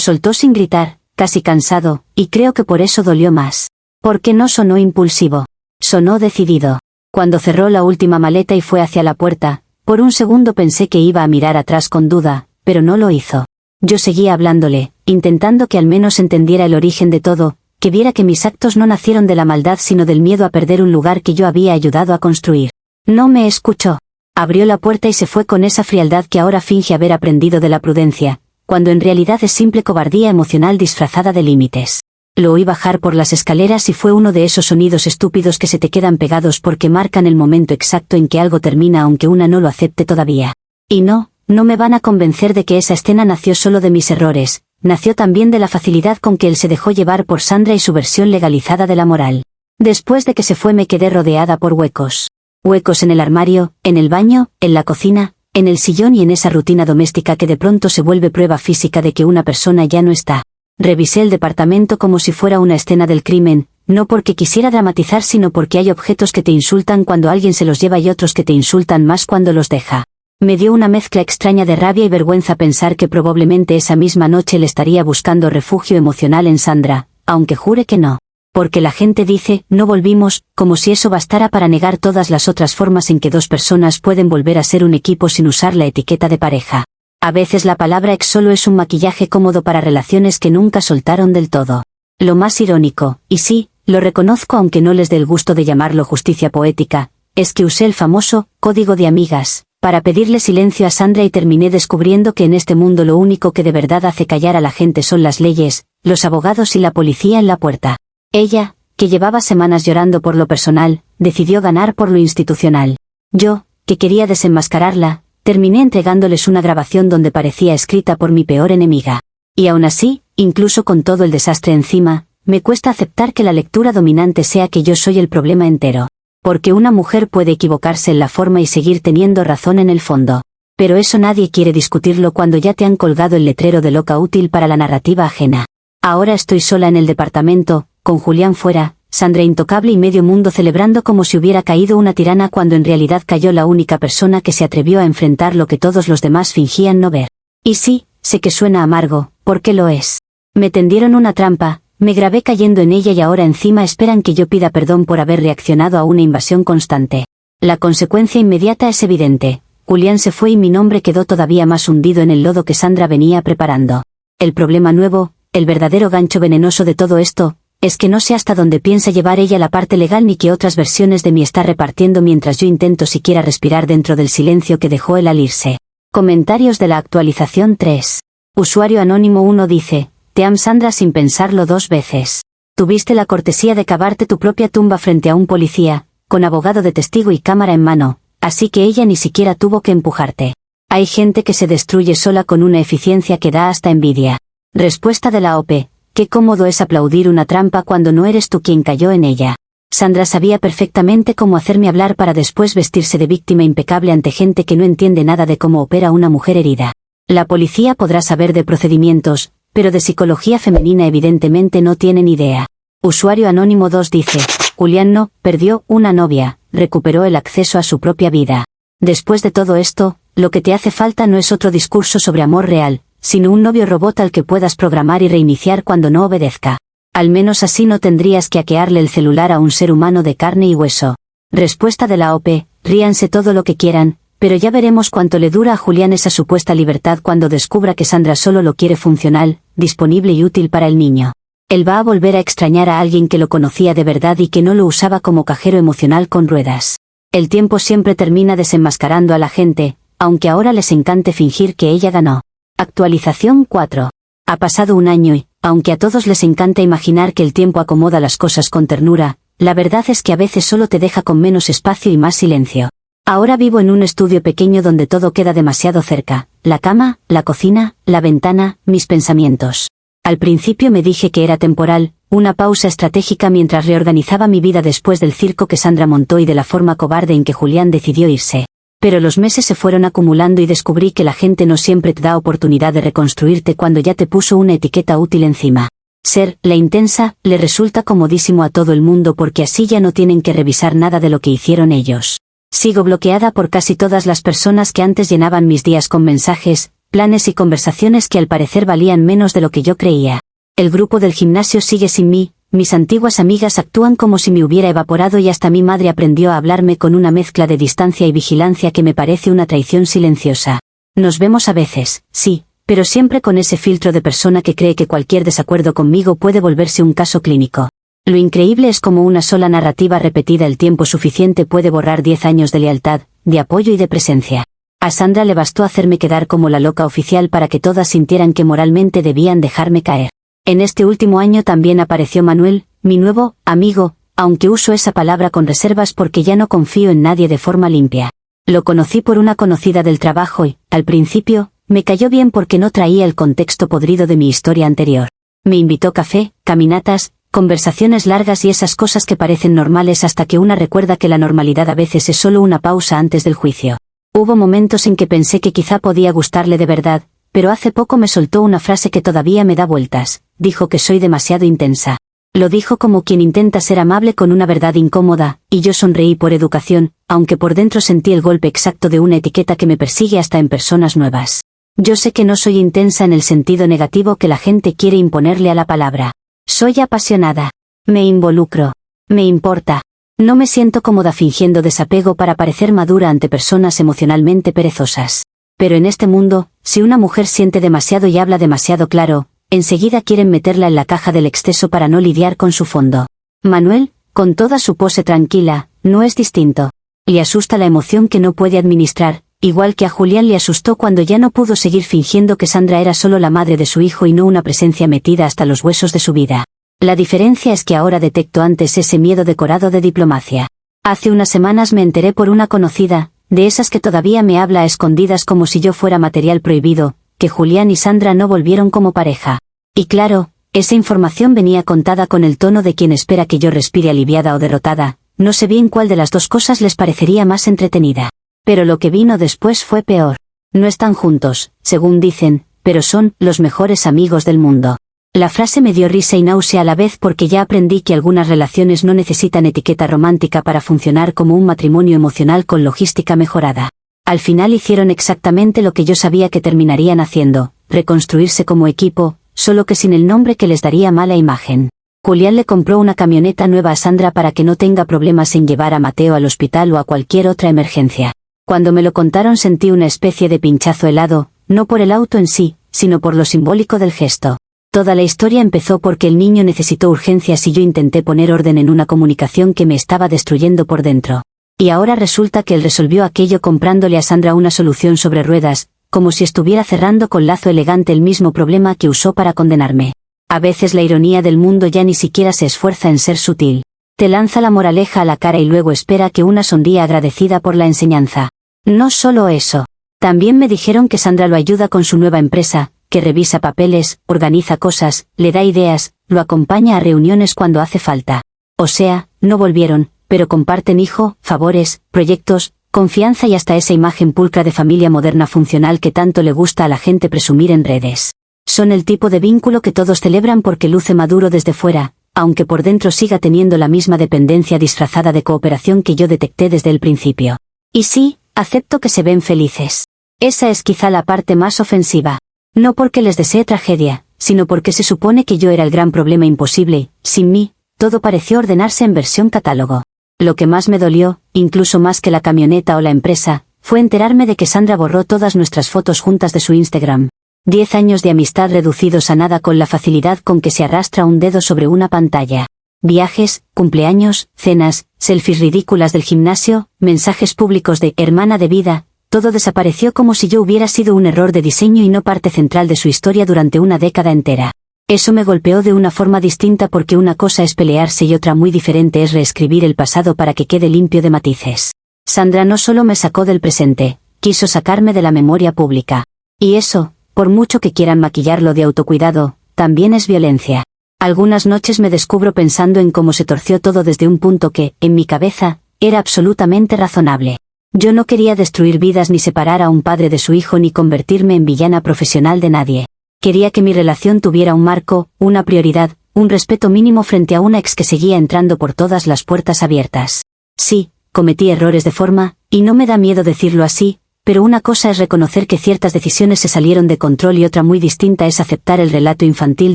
soltó sin gritar, casi cansado, y creo que por eso dolió más. Porque no sonó impulsivo. Sonó decidido. Cuando cerró la última maleta y fue hacia la puerta, por un segundo pensé que iba a mirar atrás con duda, pero no lo hizo. Yo seguía hablándole, intentando que al menos entendiera el origen de todo, que viera que mis actos no nacieron de la maldad sino del miedo a perder un lugar que yo había ayudado a construir. No me escuchó. Abrió la puerta y se fue con esa frialdad que ahora finge haber aprendido de la prudencia, cuando en realidad es simple cobardía emocional disfrazada de límites. Lo oí bajar por las escaleras y fue uno de esos sonidos estúpidos que se te quedan pegados porque marcan el momento exacto en que algo termina aunque una no lo acepte todavía. Y no me van a convencer de que esa escena nació solo de mis errores, nació también de la facilidad con que él se dejó llevar por Sandra y su versión legalizada de la moral. Después de que se fue me quedé rodeada por huecos. Huecos en el armario, en el baño, en la cocina, en el sillón y en esa rutina doméstica que de pronto se vuelve prueba física de que una persona ya no está. Revisé el departamento como si fuera una escena del crimen, no porque quisiera dramatizar sino porque hay objetos que te insultan cuando alguien se los lleva y otros que te insultan más cuando los deja. Me dio una mezcla extraña de rabia y vergüenza pensar que probablemente esa misma noche le estaría buscando refugio emocional en Sandra, aunque jure que no. Porque la gente dice, no volvimos, como si eso bastara para negar todas las otras formas en que dos personas pueden volver a ser un equipo sin usar la etiqueta de pareja. A veces la palabra ex solo es un maquillaje cómodo para relaciones que nunca soltaron del todo. Lo más irónico, y sí, lo reconozco aunque no les dé el gusto de llamarlo justicia poética, es que usé el famoso código de amigas para pedirle silencio a Sandra y terminé descubriendo que en este mundo lo único que de verdad hace callar a la gente son las leyes, los abogados y la policía en la puerta. Ella, que llevaba semanas llorando por lo personal, decidió ganar por lo institucional. Yo, que quería desenmascararla, terminé entregándoles una grabación donde parecía escrita por mi peor enemiga. Y aún así, incluso con todo el desastre encima, me cuesta aceptar que la lectura dominante sea que yo soy el problema entero. Porque una mujer puede equivocarse en la forma y seguir teniendo razón en el fondo. Pero eso nadie quiere discutirlo cuando ya te han colgado el letrero de loca útil para la narrativa ajena. Ahora estoy sola en el departamento, con Julián fuera, Sandra intocable y medio mundo celebrando como si hubiera caído una tirana cuando en realidad cayó la única persona que se atrevió a enfrentar lo que todos los demás fingían no ver. Y sí, sé que suena amargo, porque lo es. Me tendieron una trampa, me grabé cayendo en ella y ahora encima esperan que yo pida perdón por haber reaccionado a una invasión constante. La consecuencia inmediata es evidente. Julián se fue y mi nombre quedó todavía más hundido en el lodo que Sandra venía preparando. El problema nuevo, el verdadero gancho venenoso de todo esto, es que no sé hasta dónde piensa llevar ella la parte legal ni qué otras versiones de mí está repartiendo mientras yo intento siquiera respirar dentro del silencio que dejó él al irse. Comentarios de la actualización 3. Usuario anónimo 1 dice, te am Sandra sin pensarlo 2 veces. Tuviste la cortesía de cavarte tu propia tumba frente a un policía, con abogado de testigo y cámara en mano, así que ella ni siquiera tuvo que empujarte. Hay gente que se destruye sola con una eficiencia que da hasta envidia. Respuesta de la OP. Qué cómodo es aplaudir una trampa cuando no eres tú quien cayó en ella. Sandra sabía perfectamente cómo hacerme hablar para después vestirse de víctima impecable ante gente que no entiende nada de cómo opera una mujer herida. La policía podrá saber de procedimientos, pero de psicología femenina evidentemente no tienen idea. Usuario anónimo 2 dice, Julián no, perdió una novia, recuperó el acceso a su propia vida. Después de todo esto, lo que te hace falta no es otro discurso sobre amor real, sino un novio robot al que puedas programar y reiniciar cuando no obedezca. Al menos así no tendrías que hackearle el celular a un ser humano de carne y hueso. Respuesta de la OP, ríanse todo lo que quieran, pero ya veremos cuánto le dura a Julián esa supuesta libertad cuando descubra que Sandra solo lo quiere funcional, disponible y útil para el niño. Él va a volver a extrañar a alguien que lo conocía de verdad y que no lo usaba como cajero emocional con ruedas. El tiempo siempre termina desenmascarando a la gente, aunque ahora les encante fingir que ella ganó. Actualización 4. Ha pasado un año y, aunque a todos les encanta imaginar que el tiempo acomoda las cosas con ternura, la verdad es que a veces solo te deja con menos espacio y más silencio. Ahora vivo en un estudio pequeño donde todo queda demasiado cerca, la cama, la cocina, la ventana, mis pensamientos. Al principio me dije que era temporal, una pausa estratégica mientras reorganizaba mi vida después del circo que Sandra montó y de la forma cobarde en que Julián decidió irse. Pero los meses se fueron acumulando y descubrí que la gente no siempre te da oportunidad de reconstruirte cuando ya te puso una etiqueta útil encima. Ser la intensa le resulta comodísimo a todo el mundo porque así ya no tienen que revisar nada de lo que hicieron ellos. Sigo bloqueada por casi todas las personas que antes llenaban mis días con mensajes, planes y conversaciones que al parecer valían menos de lo que yo creía. El grupo del gimnasio sigue sin mí, mis antiguas amigas actúan como si me hubiera evaporado y hasta mi madre aprendió a hablarme con una mezcla de distancia y vigilancia que me parece una traición silenciosa. Nos vemos a veces, sí, pero siempre con ese filtro de persona que cree que cualquier desacuerdo conmigo puede volverse un caso clínico. Lo increíble es cómo una sola narrativa repetida el tiempo suficiente puede borrar 10 años de lealtad, de apoyo y de presencia. A Sandra le bastó hacerme quedar como la loca oficial para que todas sintieran que moralmente debían dejarme caer. En este último año también apareció Manuel, mi nuevo amigo, aunque uso esa palabra con reservas porque ya no confío en nadie de forma limpia. Lo conocí por una conocida del trabajo y, al principio, me cayó bien porque no traía el contexto podrido de mi historia anterior. Me invitó café, caminatas, conversaciones largas y esas cosas que parecen normales hasta que una recuerda que la normalidad a veces es solo una pausa antes del juicio. Hubo momentos en que pensé que quizá podía gustarle de verdad, pero hace poco me soltó una frase que todavía me da vueltas. Dijo que soy demasiado intensa. Lo dijo como quien intenta ser amable con una verdad incómoda, y yo sonreí por educación, aunque por dentro sentí el golpe exacto de una etiqueta que me persigue hasta en personas nuevas. Yo sé que no soy intensa en el sentido negativo que la gente quiere imponerle a la palabra. Soy apasionada. Me involucro. Me importa. No me siento cómoda fingiendo desapego para parecer madura ante personas emocionalmente perezosas. Pero en este mundo, si una mujer siente demasiado y habla demasiado claro, enseguida quieren meterla en la caja del exceso para no lidiar con su fondo. Manuel, con toda su pose tranquila, no es distinto. Le asusta la emoción que no puede administrar, igual que a Julián le asustó cuando ya no pudo seguir fingiendo que Sandra era solo la madre de su hijo y no una presencia metida hasta los huesos de su vida. La diferencia es que ahora detecto antes ese miedo decorado de diplomacia. Hace unas semanas me enteré por una conocida, de esas que todavía me habla a escondidas como si yo fuera material prohibido, que Julián y Sandra no volvieron como pareja. Y claro, esa información venía contada con el tono de quien espera que yo respire aliviada o derrotada, no sé bien cuál de las dos cosas les parecería más entretenida. Pero lo que vino después fue peor. No están juntos, según dicen, pero son los mejores amigos del mundo. La frase me dio risa y náusea a la vez porque ya aprendí que algunas relaciones no necesitan etiqueta romántica para funcionar como un matrimonio emocional con logística mejorada. Al final hicieron exactamente lo que yo sabía que terminarían haciendo, reconstruirse como equipo, solo que sin el nombre que les daría mala imagen. Julián le compró una camioneta nueva a Sandra para que no tenga problemas en llevar a Mateo al hospital o a cualquier otra emergencia. Cuando me lo contaron sentí una especie de pinchazo helado, no por el auto en sí, sino por lo simbólico del gesto. Toda la historia empezó porque el niño necesitó urgencias y yo intenté poner orden en una comunicación que me estaba destruyendo por dentro. Y ahora resulta que él resolvió aquello comprándole a Sandra una solución sobre ruedas, como si estuviera cerrando con lazo elegante el mismo problema que usó para condenarme. A veces la ironía del mundo ya ni siquiera se esfuerza en ser sutil. Te lanza la moraleja a la cara y luego espera que una sonría agradecida por la enseñanza. No solo eso. También me dijeron que Sandra lo ayuda con su nueva empresa, que revisa papeles, organiza cosas, le da ideas, lo acompaña a reuniones cuando hace falta. O sea, no volvieron, pero comparten hijo, favores, proyectos, confianza y hasta esa imagen pulcra de familia moderna funcional que tanto le gusta a la gente presumir en redes. Son el tipo de vínculo que todos celebran porque luce maduro desde fuera, aunque por dentro siga teniendo la misma dependencia disfrazada de cooperación que yo detecté desde el principio. Y sí, acepto que se ven felices. Esa es quizá la parte más ofensiva. No porque les desee tragedia, sino porque se supone que yo era el gran problema imposible. Sin mí, todo pareció ordenarse en versión catálogo. Lo que más me dolió, incluso más que la camioneta o la empresa, fue enterarme de que Sandra borró todas nuestras fotos juntas de su Instagram. 10 años de amistad reducidos a nada con la facilidad con que se arrastra un dedo sobre una pantalla. Viajes, cumpleaños, cenas, selfies ridículas del gimnasio, mensajes públicos de hermana de vida, todo desapareció como si yo hubiera sido un error de diseño y no parte central de su historia durante una década entera. Eso me golpeó de una forma distinta porque una cosa es pelearse y otra muy diferente es reescribir el pasado para que quede limpio de matices. Sandra no solo me sacó del presente, quiso sacarme de la memoria pública. Y eso, por mucho que quieran maquillarlo de autocuidado, también es violencia. Algunas noches me descubro pensando en cómo se torció todo desde un punto que, en mi cabeza, era absolutamente razonable. Yo no quería destruir vidas ni separar a un padre de su hijo ni convertirme en villana profesional de nadie. Quería que mi relación tuviera un marco, una prioridad, un respeto mínimo frente a una ex que seguía entrando por todas las puertas abiertas. Sí, cometí errores de forma, y no me da miedo decirlo así, pero una cosa es reconocer que ciertas decisiones se salieron de control y otra muy distinta es aceptar el relato infantil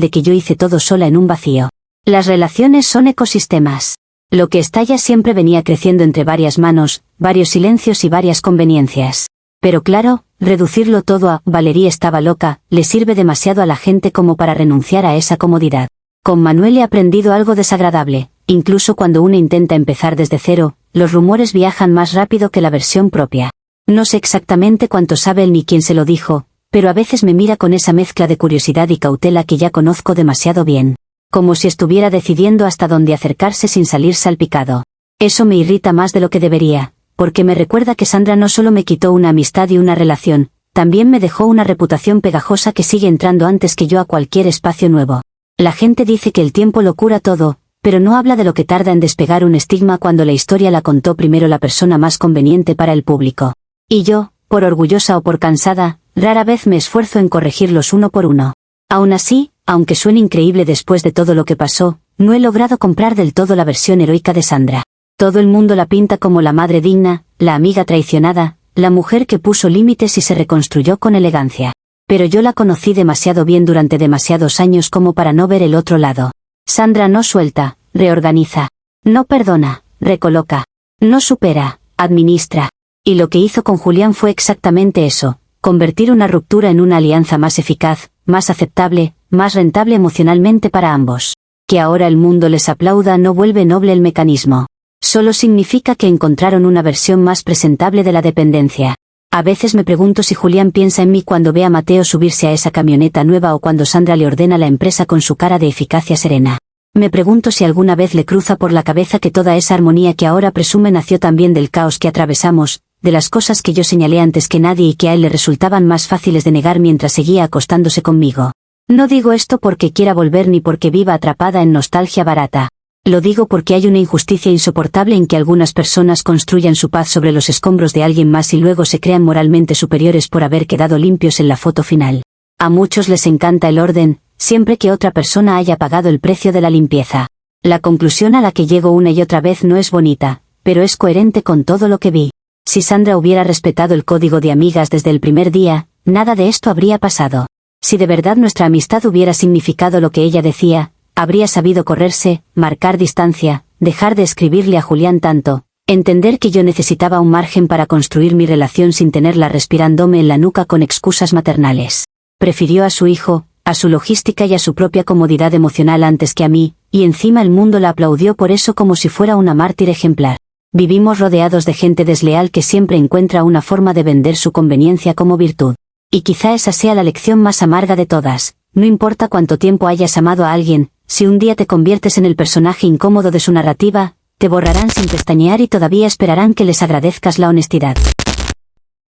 de que yo hice todo sola en un vacío. Las relaciones son ecosistemas. Lo que estalla siempre venía creciendo entre varias manos, varios silencios y varias conveniencias. Pero claro, reducirlo todo a «Valerie estaba loca» le sirve demasiado a la gente como para renunciar a esa comodidad. Con Manuel he aprendido algo desagradable. Incluso cuando uno intenta empezar desde cero, los rumores viajan más rápido que la versión propia. No sé exactamente cuánto sabe él ni quién se lo dijo, pero a veces me mira con esa mezcla de curiosidad y cautela que ya conozco demasiado bien. Como si estuviera decidiendo hasta dónde acercarse sin salir salpicado. Eso me irrita más de lo que debería, porque me recuerda que Sandra no solo me quitó una amistad y una relación, también me dejó una reputación pegajosa que sigue entrando antes que yo a cualquier espacio nuevo. La gente dice que el tiempo lo cura todo, pero no habla de lo que tarda en despegar un estigma cuando la historia la contó primero la persona más conveniente para el público. Y yo, por orgullosa o por cansada, rara vez me esfuerzo en corregirlos uno por uno. Aún así, aunque suene increíble después de todo lo que pasó, no he logrado comprar del todo la versión heroica de Sandra. Todo el mundo la pinta como la madre digna, la amiga traicionada, la mujer que puso límites y se reconstruyó con elegancia. Pero yo la conocí demasiado bien durante demasiados años como para no ver el otro lado. Sandra no suelta, reorganiza. No perdona, recoloca. No supera, administra. Y lo que hizo con Julián fue exactamente eso, convertir una ruptura en una alianza más eficaz, más aceptable, más rentable emocionalmente para ambos. Que ahora el mundo les aplauda no vuelve noble el mecanismo. Solo significa que encontraron una versión más presentable de la dependencia. A veces me pregunto si Julián piensa en mí cuando ve a Mateo subirse a esa camioneta nueva o cuando Sandra le ordena la empresa con su cara de eficacia serena. Me pregunto si alguna vez le cruza por la cabeza que toda esa armonía que ahora presume nació también del caos que atravesamos, de las cosas que yo señalé antes que nadie y que a él le resultaban más fáciles de negar mientras seguía acostándose conmigo. No digo esto porque quiera volver ni porque viva atrapada en nostalgia barata. Lo digo porque hay una injusticia insoportable en que algunas personas construyan su paz sobre los escombros de alguien más y luego se crean moralmente superiores por haber quedado limpios en la foto final. A muchos les encanta el orden, siempre que otra persona haya pagado el precio de la limpieza. La conclusión a la que llego una y otra vez no es bonita, pero es coherente con todo lo que vi. Si Sandra hubiera respetado el código de amigas desde el primer día, nada de esto habría pasado. Si de verdad nuestra amistad hubiera significado lo que ella decía, habría sabido correrse, marcar distancia, dejar de escribirle a Julián tanto, entender que yo necesitaba un margen para construir mi relación sin tenerla respirándome en la nuca con excusas maternales. Prefirió a su hijo, a su logística y a su propia comodidad emocional antes que a mí, y encima el mundo la aplaudió por eso como si fuera una mártir ejemplar. Vivimos rodeados de gente desleal que siempre encuentra una forma de vender su conveniencia como virtud. Y quizá esa sea la lección más amarga de todas. No importa cuánto tiempo hayas amado a alguien, si un día te conviertes en el personaje incómodo de su narrativa, te borrarán sin pestañear y todavía esperarán que les agradezcas la honestidad.